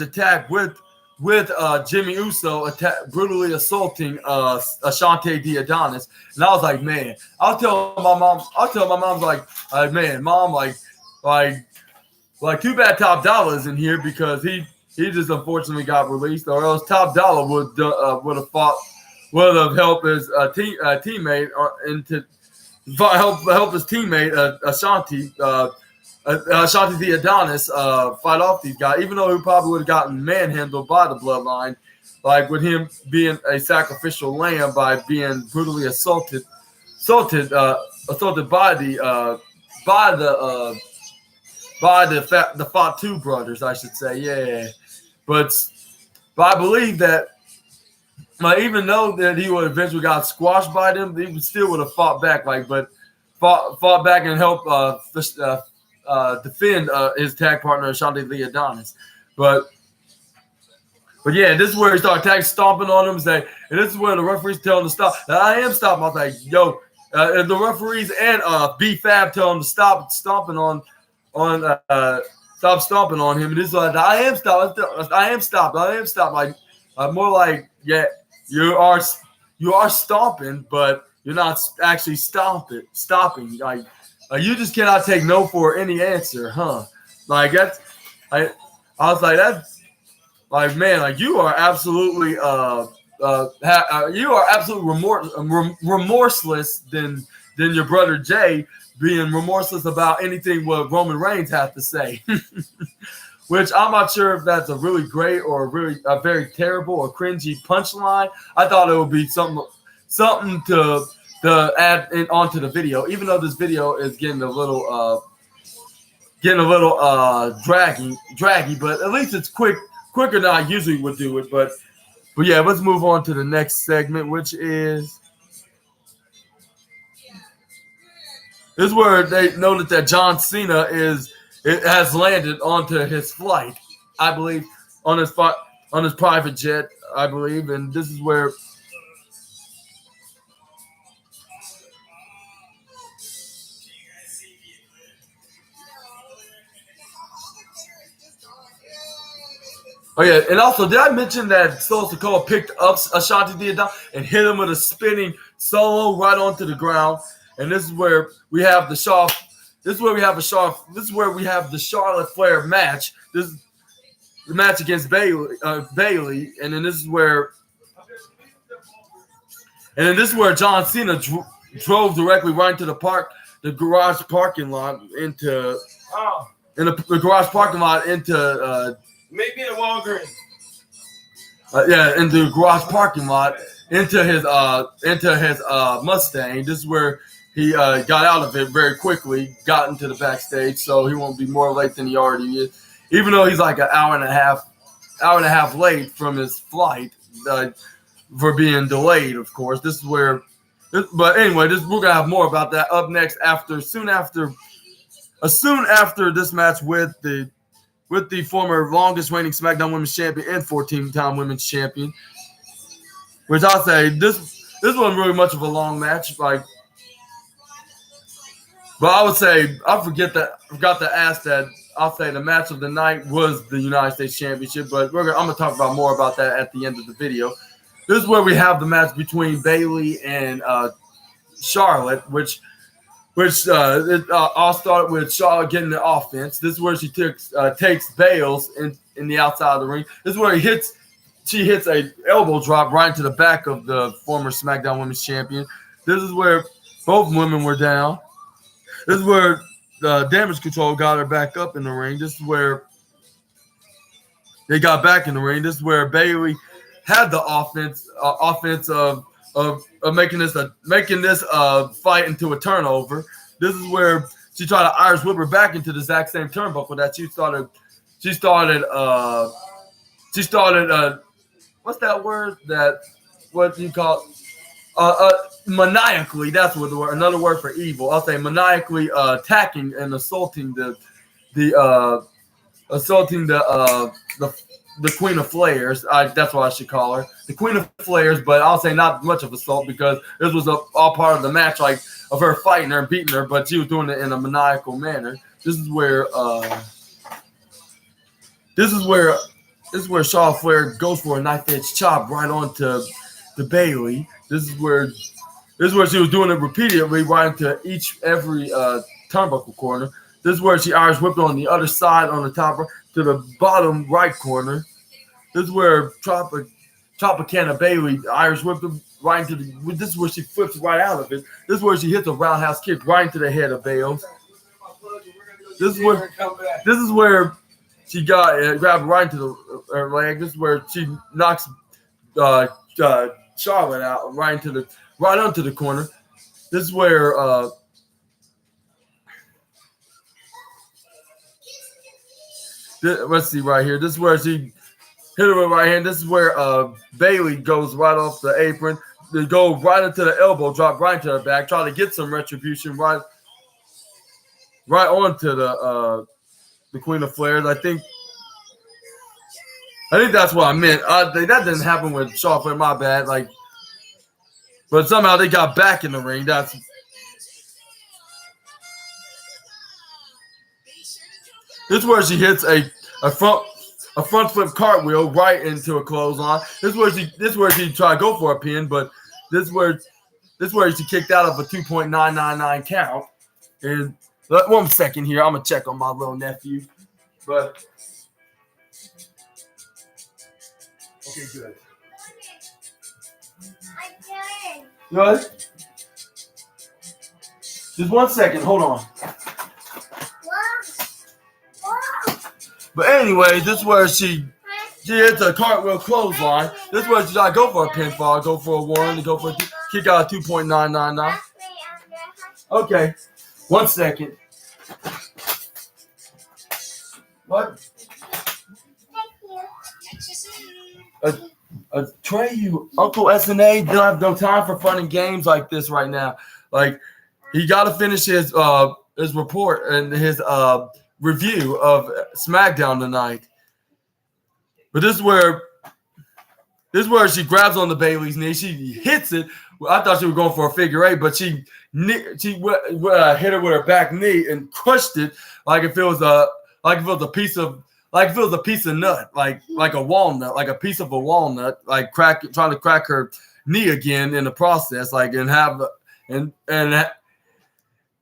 attack with Jimmy Uso brutally assaulting Ashante the Adonis. And I was like, man, I'll tell my mom like, man, mom, like too bad Top Dollar is in here, because he just unfortunately got released, or else Top Dollar would have helped his teammate help his teammate Ashante. Ashante the Adonis fight off these guys, even though he probably would have gotten manhandled by the Bloodline, like with him being a sacrificial lamb by being brutally assaulted by the Fatu brothers, I should say. Yeah, but I believe that. Even though that he would eventually got squashed by them, he still would have fought back, fought back and helped defend his tag partner Ashante the Adonis. But yeah, this is where he started stomping on him, and this is where the referees tell him to stop. And I am stopping. I was like, yo, and the referees and B-Fab tell him to stop stomping on him. And this is like, I am stopped. Like, more like, yeah, you are stomping, but you're not actually stopping. Like, you just cannot take no for any answer, huh? Like, that's, I was like, that's, like, man, like, you are absolutely remorseless than your brother Jay being remorseless about anything what Roman Reigns has to say. Which I'm not sure if that's a really great or a very terrible or cringy punchline. I thought it would be something to add onto the video, even though this video is getting a little draggy, but at least it's quicker than I usually would do it. But yeah, let's move on to the next segment, which is where they noted that John Cena has landed onto his flight, I believe, on his private jet, I believe, and this is where. Oh yeah, and also did I mention that Solo Sikoa picked up Ashanti Diadam and hit him with a spinning solo right onto the ground? And this is where we have the This is where we have the Charlotte Flair match. This is the match against Bailey, and then this is where John Cena drove directly right into the garage parking lot into the garage parking lot into maybe a Walgreens. Into the garage parking lot into his Mustang. This is where he got out of it very quickly, got into the backstage, so he won't be more late than he already is. Even though he's like an hour and a half late from his flight for being delayed, of course. But anyway, we're gonna have more about that up next soon after this match with the former longest reigning SmackDown Women's Champion and 14-time Women's Champion. Which I'll say this wasn't really much of a long match, but I would say I forgot to ask that. I'll say the match of the night was the United States Championship, but I'm gonna talk about more about that at the end of the video. This is where we have the match between Bayley and Charlotte, which it all started with Charlotte getting the offense. This is where she takes Bales in the outside of the ring. This is where she hits a elbow drop right into the back of the former SmackDown Women's Champion. This is where both women were down. This is where Damage Control got her back up in the ring. This is where they got back in the ring. This is where Bayley had the offense of making this fight into a turnover. This is where she tried to Irish whip her back into the exact same turnbuckle that she started. What's that word? What do you call maniacally? That's what the word. Another word for evil. I'll say maniacally attacking and assaulting the Queen of Flares. That's what I should call her, the Queen of Flares. But I'll say not much of assault because this was all part of the match, like of her fighting her and beating her, but she was doing it in a maniacal manner. This is where Charlotte Flair goes for a knife edge chop right onto the Bayley. This is where she was doing it repeatedly right into every turnbuckle corner. This is where she Irish whipped on the other side on the top to the bottom right corner. This is where Tropicana Bayley Irish whipped him right into this is where she flips right out of it. This is where she hits a roundhouse kick right into the head of Bales. This is where she grabbed right into her leg. This is where she knocks Charlotte out right onto the corner. This is where let's see right here. This is where she hit her with right hand. This is where Bayley goes right off the apron. They go right into the elbow drop, right into her back, try to get some retribution right onto the Queen of Flares. I think that's what I meant. That didn't happen with Charlotte Flair. My bad. But somehow they got back in the ring. This is where she hits a front flip cartwheel right into a clothesline. This is where she tried to go for a pin, but this is where she kicked out of a 2.999 count. And 1 second here, I'm gonna check on my little nephew. But okay, good. Good. Just 1 second. Hold on. But anyway, this is where she hits a cartwheel clothesline. This is where she tried to go for a pinfall, go for a 1, go for a 2, kick out a 2.999. Okay. 1 second. What? Trey, you Uncle SNA don't have no time for fun and games like this right now. Like, he got to finish his report and his review of SmackDown tonight. But this is where she grabs on the Bayley's knee. She hits it. I thought she was going for a figure 8, but she hit her with her back knee and crushed it like if it was a piece of like if it was a piece of nut, like a walnut, like a piece of a walnut, like trying to crack her knee again in the process, like and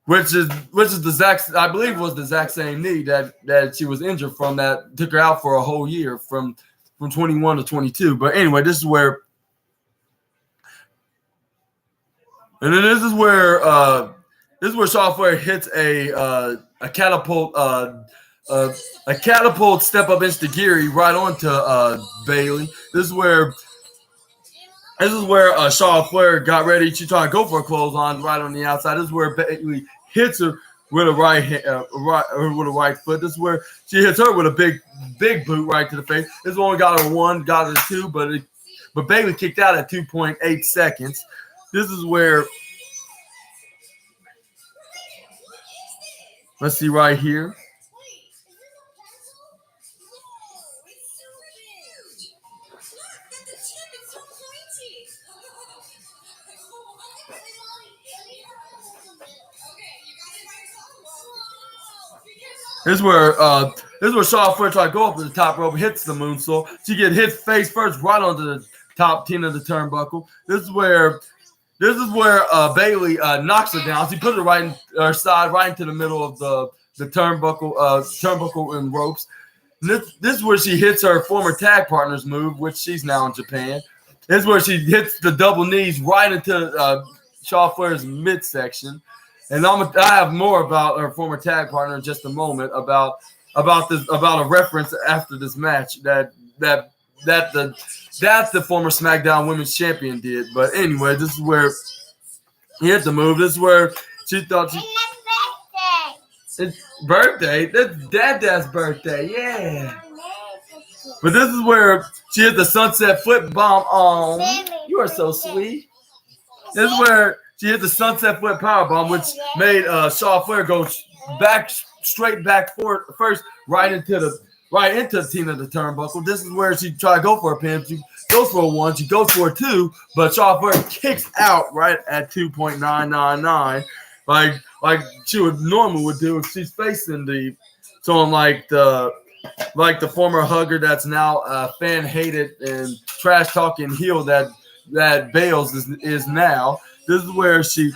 which is the exact, I believe was the exact same knee that she was injured from, that took her out for a whole year from 21 to 22. But anyway, this is where Charlotte Flair hits a catapult step up enstegiri right onto Bayley. This is where Charlotte Flair got ready. She tried to go for a clothesline right on the outside. This is where Bayley hits her with a with a right foot. This is where she hits her with a big boot right to the face. This one got her 1, got her 2, but Bayley kicked out at 2.8 seconds. This is where, let's see right here. This is where Charlotte Flair tried to go up to the top rope, hits the moonsault. She gets hit face first right onto the top 10 of the turnbuckle. This is where Bayley knocks her down. She puts her right in her side, right into the middle of the turnbuckle and ropes. And this is where she hits her former tag partner's move, which she's now in Japan. This is where she hits the double knees right into Charlotte Flair's midsection. And I have more about her former tag partner in just a moment, about a reference after this match that the former SmackDown Women's Champion did. But anyway, this is where he hit the move. This is where she thought it's birthday. That's Dad's birthday, yeah. But this is where she hit the sunset flip bomb on. You are so sweet. This is where she hit the sunset flip powerbomb, which made Charlotte Flair go straight back forward first, right into the 10 of the turnbuckle. This is where she tried to go for a pin. She goes for a 1, she goes for a 2, but Charlotte Flair kicks out right at 2.999, like she would normally do if she's facing someone like the former hugger that's now fan hated and trash talking heel that Bales is now. This is where she,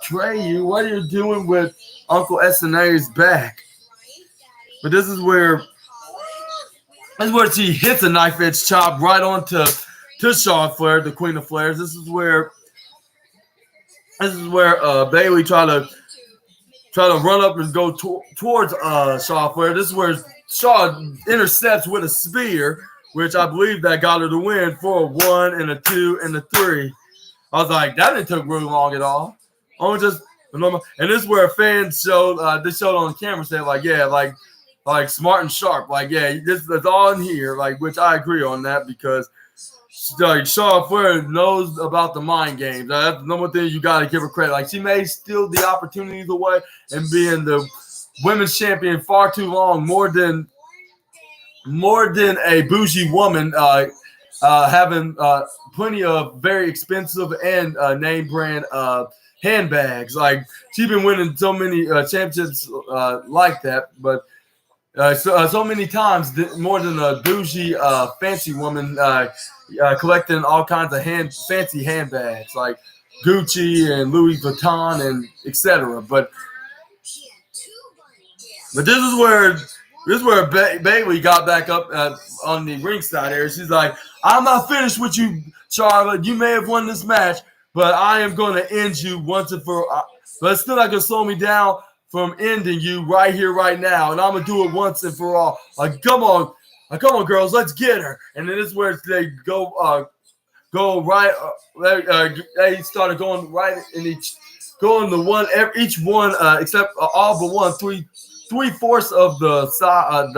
Trey, what are you doing with Uncle SNA's back? But this is where she hits a knife edge chop right onto Charlotte Flair, the Queen of Flairs. This is where Bayley try to run up and go towards Charlotte Flair. This is where Charlotte intercepts with a spear, which I believe that got her the win for a 1 and a 2 and a 3. I was like, that didn't take really long at all. And this is where fans showed on the camera, said like, yeah, like smart and sharp, like, yeah, that's all in here, like, which I agree on that, because like Charlotte Flair knows about the mind games. That's the number one thing you got to give her credit. Like, she may steal the opportunities away and being the women's champion far too long, more than a bougie woman having plenty of very expensive and name brand handbags. Like, she's been winning so many championships like that, but so many times more than a bougie fancy woman collecting all kinds of fancy handbags like Gucci and Louis Vuitton and etc. But this is where Bayley got back up on the ringside area. She's like, I'm not finished with you, Charlotte. You may have won this match, but I am going to end you once and for all. But it's still not going to slow me down from ending you right here, right now. And I'm going to do it once and for all. Like, come on, girls, let's get her. And then this is where they go right. They started going right in each one except all but one, three-fourths of the side,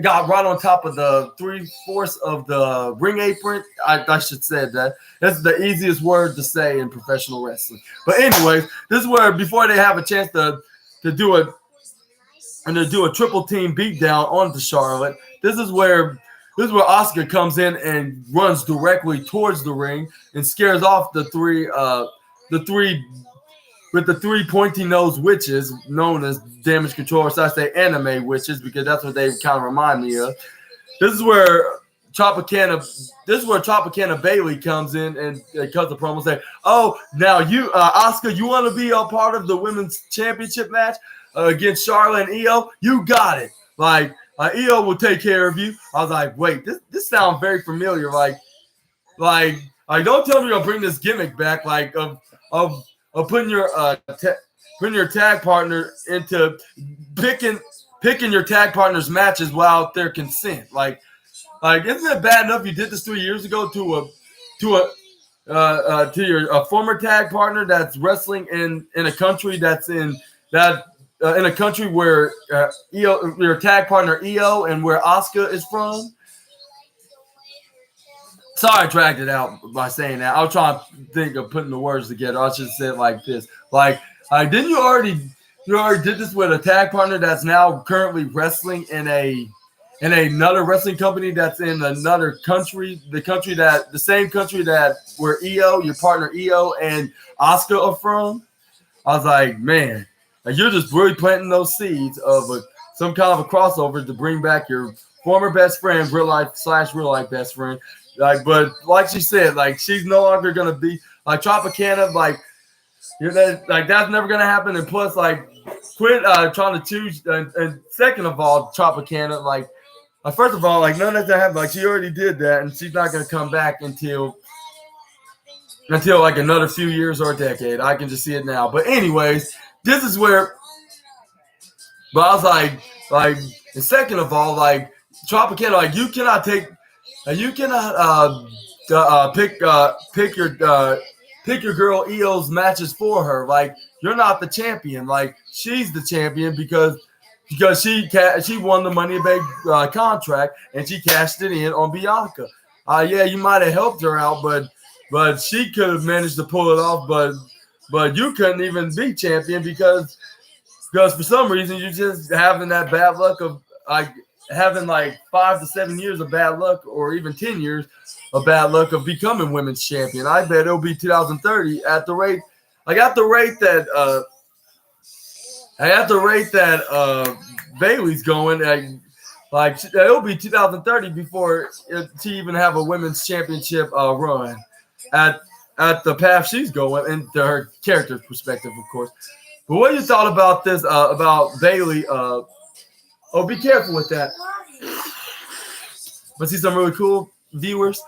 got right on top of the 3/4 of the ring apron. I should say that. That's the easiest word to say in professional wrestling. But anyways, this is where before they have a chance to do a triple team beatdown onto Charlotte, this is where Asuka comes in and runs directly towards the ring and scares off the three with the three pointy-nosed witches known as Damage Control, or so I say anime witches, because that's what they kind of remind me of. This is where Tropicana Bailey comes in and cuts the promo, say, "Oh, now you, Oscar, you want to be a part of the women's championship match against Charlotte and Io? You got it. Like, Io will take care of you." I was like, "Wait, this sounds very familiar. Like, don't tell me you'll bring this gimmick back, like of putting your tag partner into picking your tag partner's matches without their consent. Like, isn't it bad enough you did this 3 years ago to your former tag partner that's wrestling in a country that's in a country where your tag partner Io and where Asuka is from?" Sorry, I dragged it out by saying that. I was trying to think of putting the words together. I should say it like this: like, didn't you already did this with a tag partner that's now currently wrestling in another wrestling company that's in another country, the same country that where Io, your partner Io, and Asuka are from? I was like, man, like, you're just really planting those seeds of some kind of a crossover to bring back your former best friend, real life best friend. Like, but like she said, like, she's no longer gonna be like Tropicana. Like, that's never gonna happen. And plus, like, quit trying to choose. And second of all, Tropicana, like, first of all, like, none of that happened. Like, she already did that, and she's not gonna come back until like another few years or a decade. I can just see it now. But anyways, this is where. But I was like, and second of all, like, Tropicana, like, you cannot pick your girl Io's matches for her. Like, you're not the champion. Like, she's the champion because she won the Money in the Bank contract and she cashed it in on Bianca. Yeah, you might have helped her out, but she could have managed to pull it off. But you couldn't even be champion because for some reason you're just having that bad luck of having like 5 to 7 years of bad luck, or even 10 years of bad luck of becoming women's champion. I bet it'll be 2030 at the rate that Bailey's going. Like it'll be 2030 before she even have a women's championship run at the path she's going, and to her character's perspective, of course. But what you thought about this about Bailey? Oh, be careful with that. But see some really cool viewers.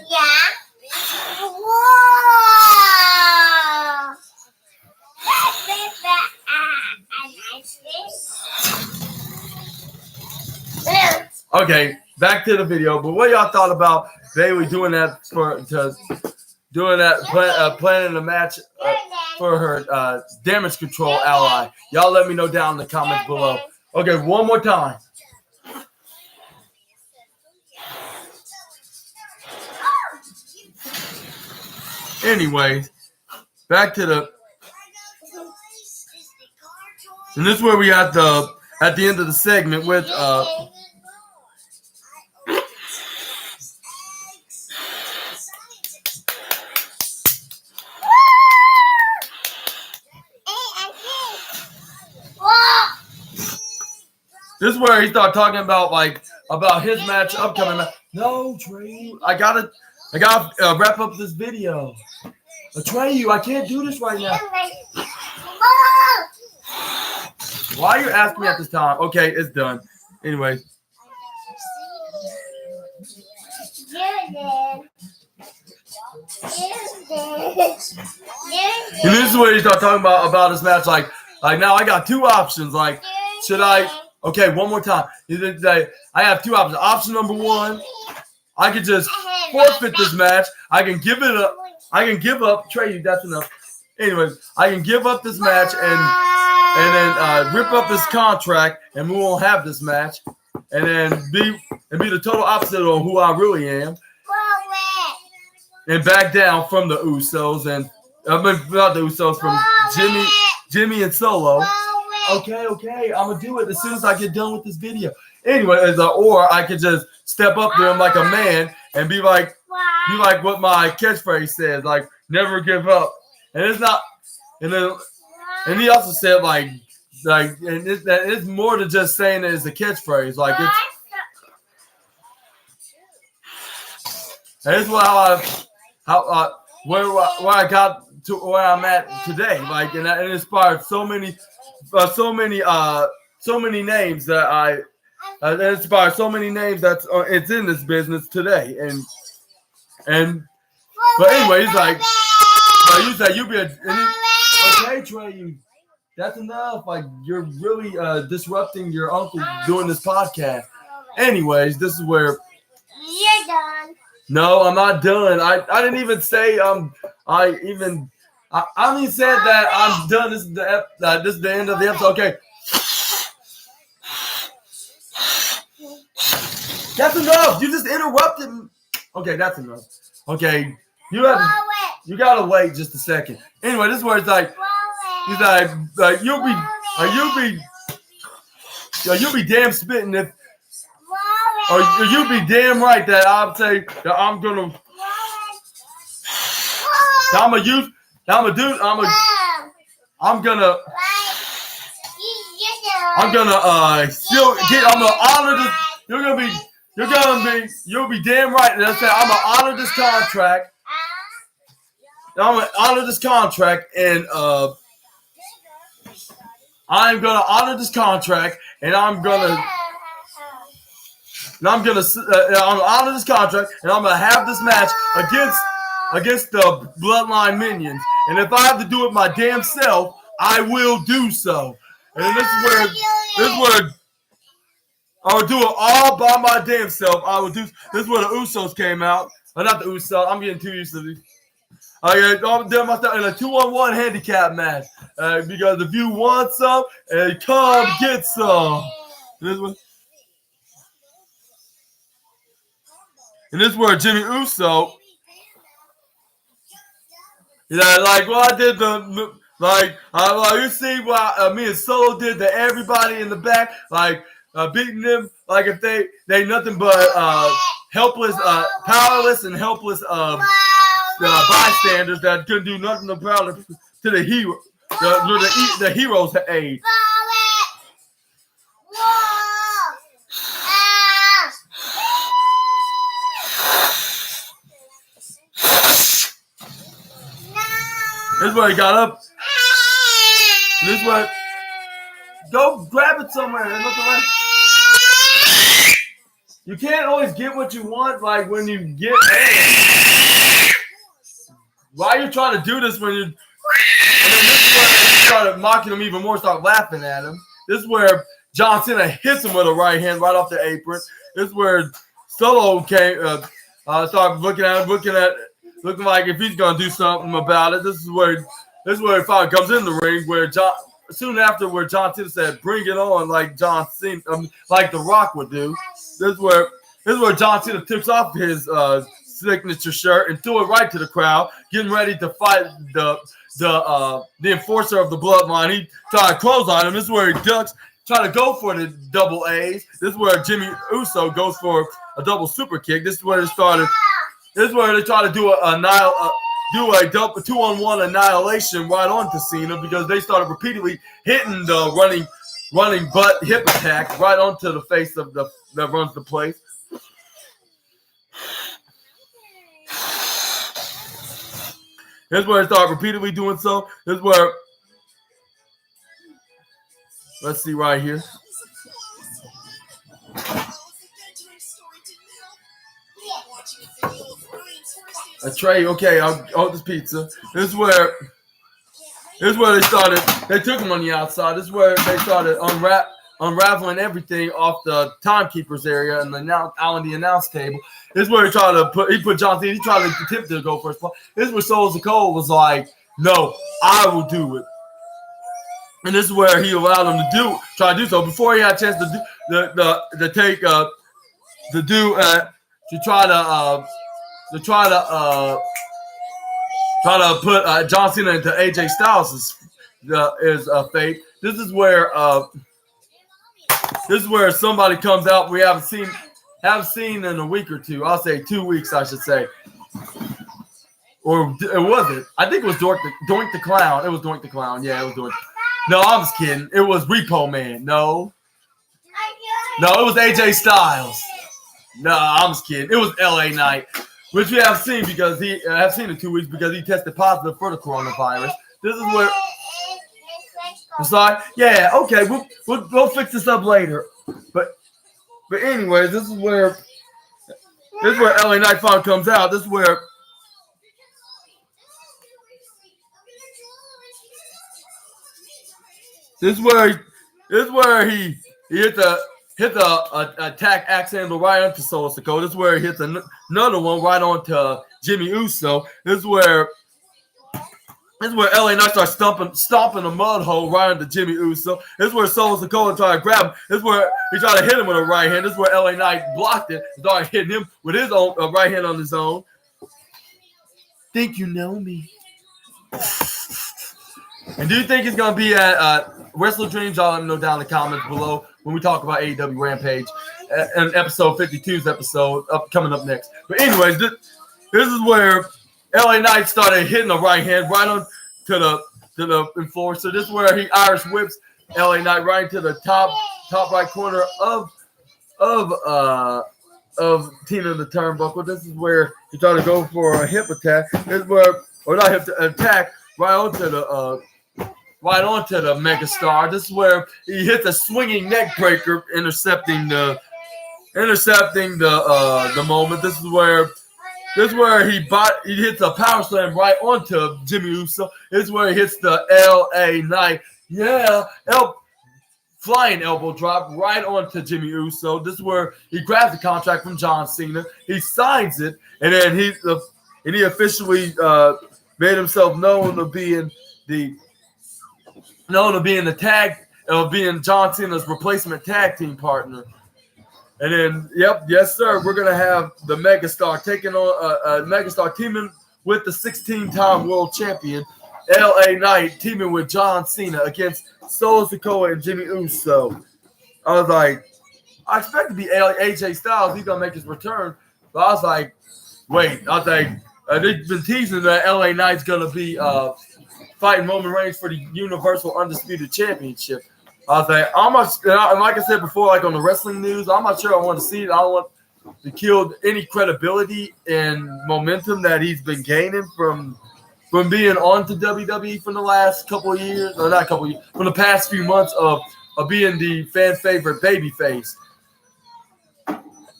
Yeah. Whoa. Okay, back to the video. But what y'all thought about Bailey doing that planning a match for her damage control ally? Y'all let me know down in the comments below. Okay, one more time. Anyways, back to the. And this is where we at the end of the segment with this is where he started talking about his match upcoming. No, Trey, I gotta wrap up this video. Trey, I can't do this right now. Why are you asking me at this time? Okay, it's done. Anyway. And this is where he started talking about his match. Like now I got two options. Like, should I? Okay, one more time. I have two options. Option number one, I could just forfeit this match. I can give it up. I can give up. Trey, that's enough. Anyways, I can give up this match and then rip up this contract, and we won't have this match, and then be the total opposite of who I really am, and back down from the Usos and not the Usos, from Jimmy and Solo. Okay, I'm gonna do it as soon as I get done with this video. Anyway, or I could just step up to him like a man and be like what my catchphrase says, like, never give up. And it's not And he also said and it's more than just saying it as a catchphrase. Like it's where I got to where I'm at today. Like, and it inspired so many names that it inspired so many names that's it's in this business today. But anyway, he's like, you be okay, Trey. That's enough. Like, you're really disrupting your uncle doing this podcast. Anyways, this is where you're done. No, I'm not done. I didn't even say I only said that I'm done. This is the end of the episode. Okay. That's enough. You just interrupted me. Okay, that's enough. Okay. You gotta wait just a second. Anyway, this is where it's like he's like you'll be damn spitting if or you'll be damn right that I'll say that I'm gonna still get I'm gonna honor this. You'll be damn right that I said I'm gonna honor this contract. I'm gonna honor this contract and I'm gonna honor this contract and I'm gonna honor this contract and I'm gonna have this match against the Bloodline Minions. And if I have to do it my damn self, I will do so. And this is where I would do it all by my damn self. This is where the Usos came out. Not the Usos. I'm getting too used to these. I'm doing myself in a 2-on-1 handicap match. Because if you want some, come get some. And this is where Jimmy Uso, like what I did you see what me and Solo did to everybody in the back, beating them like if they nothing but helpless, powerless and helpless bystanders that couldn't do nothing about it to the hero, the hero's aid. This is where he got up. This is where go grab it somewhere. You can't always get what you want, like when you get. Why are you trying to do this when you? And then this is where he started mocking him even more, started laughing at him. This is where John Cena hits him with a right hand right off the apron. This is where Solo came, started looking like if he's gonna do something about it. This is where he finally comes in the ring. Soon after, where John Cena said, "Bring it on," like John Cena, like The Rock would do. This is where John Cena tips off his signature shirt and threw it right to the crowd, getting ready to fight the enforcer of the Bloodline. He tried to close on him. This is where he ducks, trying to go for the double A's. This is where Jimmy Uso goes for a double super kick. This is where it started. This is where they try to do a double 2-on-1 annihilation right onto Cena because they started repeatedly hitting the running butt hip attack right onto the face of that runs the place. This is where they start repeatedly doing so. This is where, let's see right here. A tray, okay, I'll hold this pizza. This is where they took him on the outside. This is where they started unraveling everything off the timekeeper's area and on the announce table. This is where he tried to put John Cena, he tried to attempt to go first. This is where Soul Cole was like, no, I will do it. And this is where he allowed him to try to do so before he had a chance to try to put John Cena into AJ Styles' fate. This is where somebody comes out we haven't seen in a week or two. I'll say 2 weeks, I should say. or it wasn't. I think it was Doink the Clown. It was Doink the Clown. Yeah, it was Doink. No, I'm just kidding. It was Repo Man. No, it was AJ Styles. No, I'm just kidding. It was LA Knight, which we have seen because I've seen in 2 weeks because he tested positive for the coronavirus. This is where it's like, yeah, okay, we'll fix this up later. But anyways, this is where LA Knight finally comes out. This is where he hit the attack axe handle right onto Solo Sikoa. This is where he hits another one right onto Jimmy Uso. This is where LA Knight starts stomping a mud hole right into Jimmy Uso. This is where Solo Sikoa tried to grab him. This is where he tried to hit him with a right hand. This is where LA Knight blocked it and started hitting him with his own right hand on his own. Think you know me. And do you think it's going to be at Wrestler Dreams? I'll let them know down in the comments below when we talk about AEW Rampage and episode 52's episode coming up next. But anyways, this is where LA Knight started hitting the right hand right on to the enforcer. This is where he Irish whips LA Knight right into the top right corner of Tina the turnbuckle. This is where he tried to go for a hip attack. This is where, or not hip attack, right onto the megastar. This is where he hits a swinging neck breaker, intercepting the moment. This is where he hits a power slam right onto Jimmy Uso. This is where he hits the LA Knight. Yeah, flying elbow drop right onto Jimmy Uso. This is where he grabs the contract from John Cena. He signs it, and then he officially made himself known to being being John Cena's replacement tag team partner. And then, yes, sir, we're gonna have the Megastar taking on Megastar teaming with the 16-time world champion LA Knight teaming with John Cena against Solo Sikoa and Jimmy Uso. I was like, I expect to be AJ Styles. He's gonna make his return, but I was like, wait. I was like, they've been teasing that LA Knight's gonna be fighting Roman Reigns for the Universal Undisputed Championship. I was like, like I said before, like on the wrestling news, I'm not sure I want to see it. I don't want to kill any credibility and momentum that he's been gaining from being on to WWE for the last couple of years, or not a couple of years, from the past few months of being the fan favorite babyface.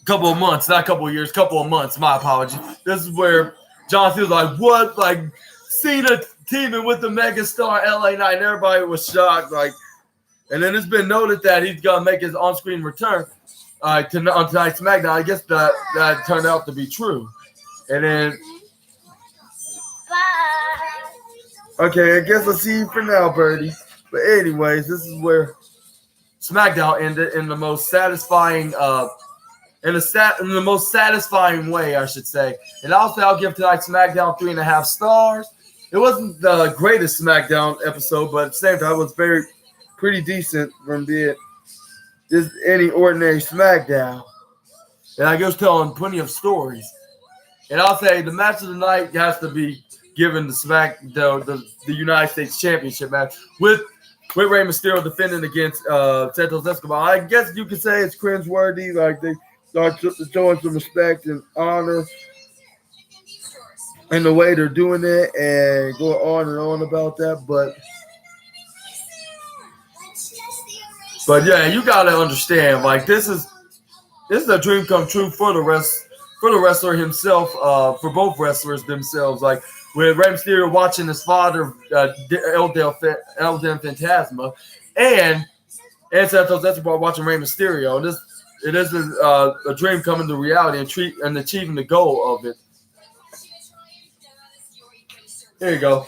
Couple of months, not a couple of years, couple of months. My apologies. This is where John Cena's like, what? Like, Cena teaming with the megastar LA Knight, and everybody was shocked. Like, and then it's been noted that he's gonna make his on-screen return on tonight's SmackDown. I guess that turned out to be true. And then, okay, I guess I'll see you for now, Birdie. But anyways, this is where SmackDown ended in the most satisfying, in the most satisfying way, I should say. And also, I'll give tonight's SmackDown 3.5 stars. It wasn't the greatest SmackDown episode, but at the same time, it was pretty decent from being just any ordinary SmackDown. And I was telling plenty of stories. And I'll say the match of the night has to be given the United States Championship match with Rey Mysterio defending against Santos Escobar. I guess you could say it's cringeworthy. Like, they start showing some respect and honor in the way they're doing it and going on and on about that. But yeah, you gotta understand, like, this is a dream come true for the wrestler himself, for both wrestlers themselves. Like, with Rey Mysterio watching his father, El Dan Fantasma, and Santos Escobar watching Rey Mysterio. It is a dream coming to reality and achieving the goal of it. Here you go.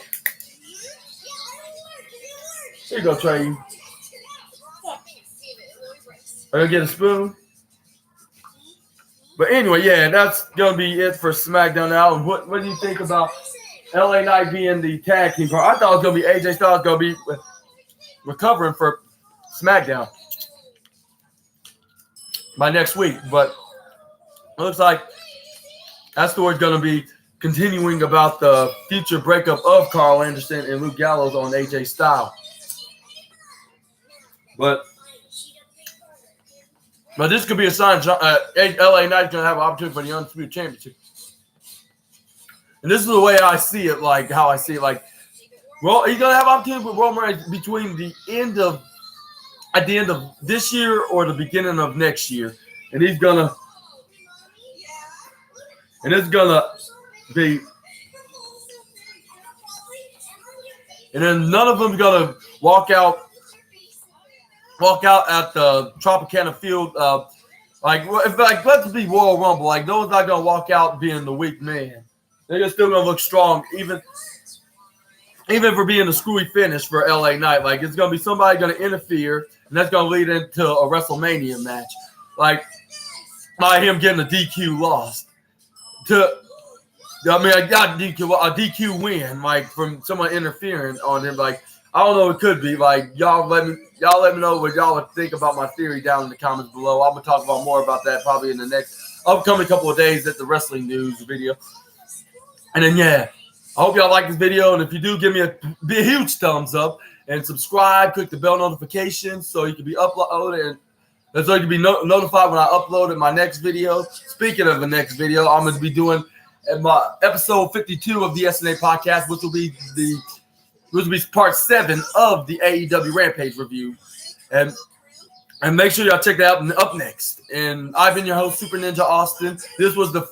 Here you go, Trey. Are you gonna get a spoon? But anyway, yeah, that's gonna be it for SmackDown now. And what do you think about LA Knight being the tag team part? I thought it was gonna be AJ Styles gonna be recovering for SmackDown by next week, but it looks like that story's gonna be continuing about the future breakup of Carl Anderson and Luke Gallows on AJ Styles. But this could be a sign LA Knight's going to have an opportunity for the Undisputed Championship. And this is the way I see it, like how I see it. Like, well, he's going to have an opportunity with Roman Reigns between at the end of this year or the beginning of next year. And it's going to be, and then none of them's going to walk out at the Tropicana Field. Let's be Royal Rumble. Like, no one's not going to walk out being the weak man. They're still going to look strong, even for being a screwy finish for LA Knight. Like, it's going to be somebody going to interfere, and that's going to lead into a WrestleMania match. Like, by him getting a DQ loss. I got a DQ win, like, from someone interfering on him. Like, I don't know what it could be. Like, y'all let me know what y'all would think about my theory down in the comments below. I'm going to talk about more about that probably in the next upcoming couple of days at the Wrestling News video. And then, yeah, I hope y'all like this video. And if you do, give me a huge thumbs up and subscribe. Click the bell notification so you can be uploaded and so you can be notified when I upload my next video. Speaking of the next video, I'm going to be doing my episode 52 of the SNA podcast, which will be part 7 of the AEW Rampage review. And make sure y'all check that out up next. And I've been your host, Super Ninja Austin. This was the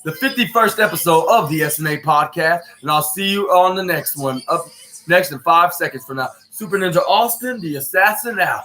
51st episode of the SNA podcast. And I'll see you on the next one. Up next in 5 seconds from now. Super Ninja Austin, the assassin, out.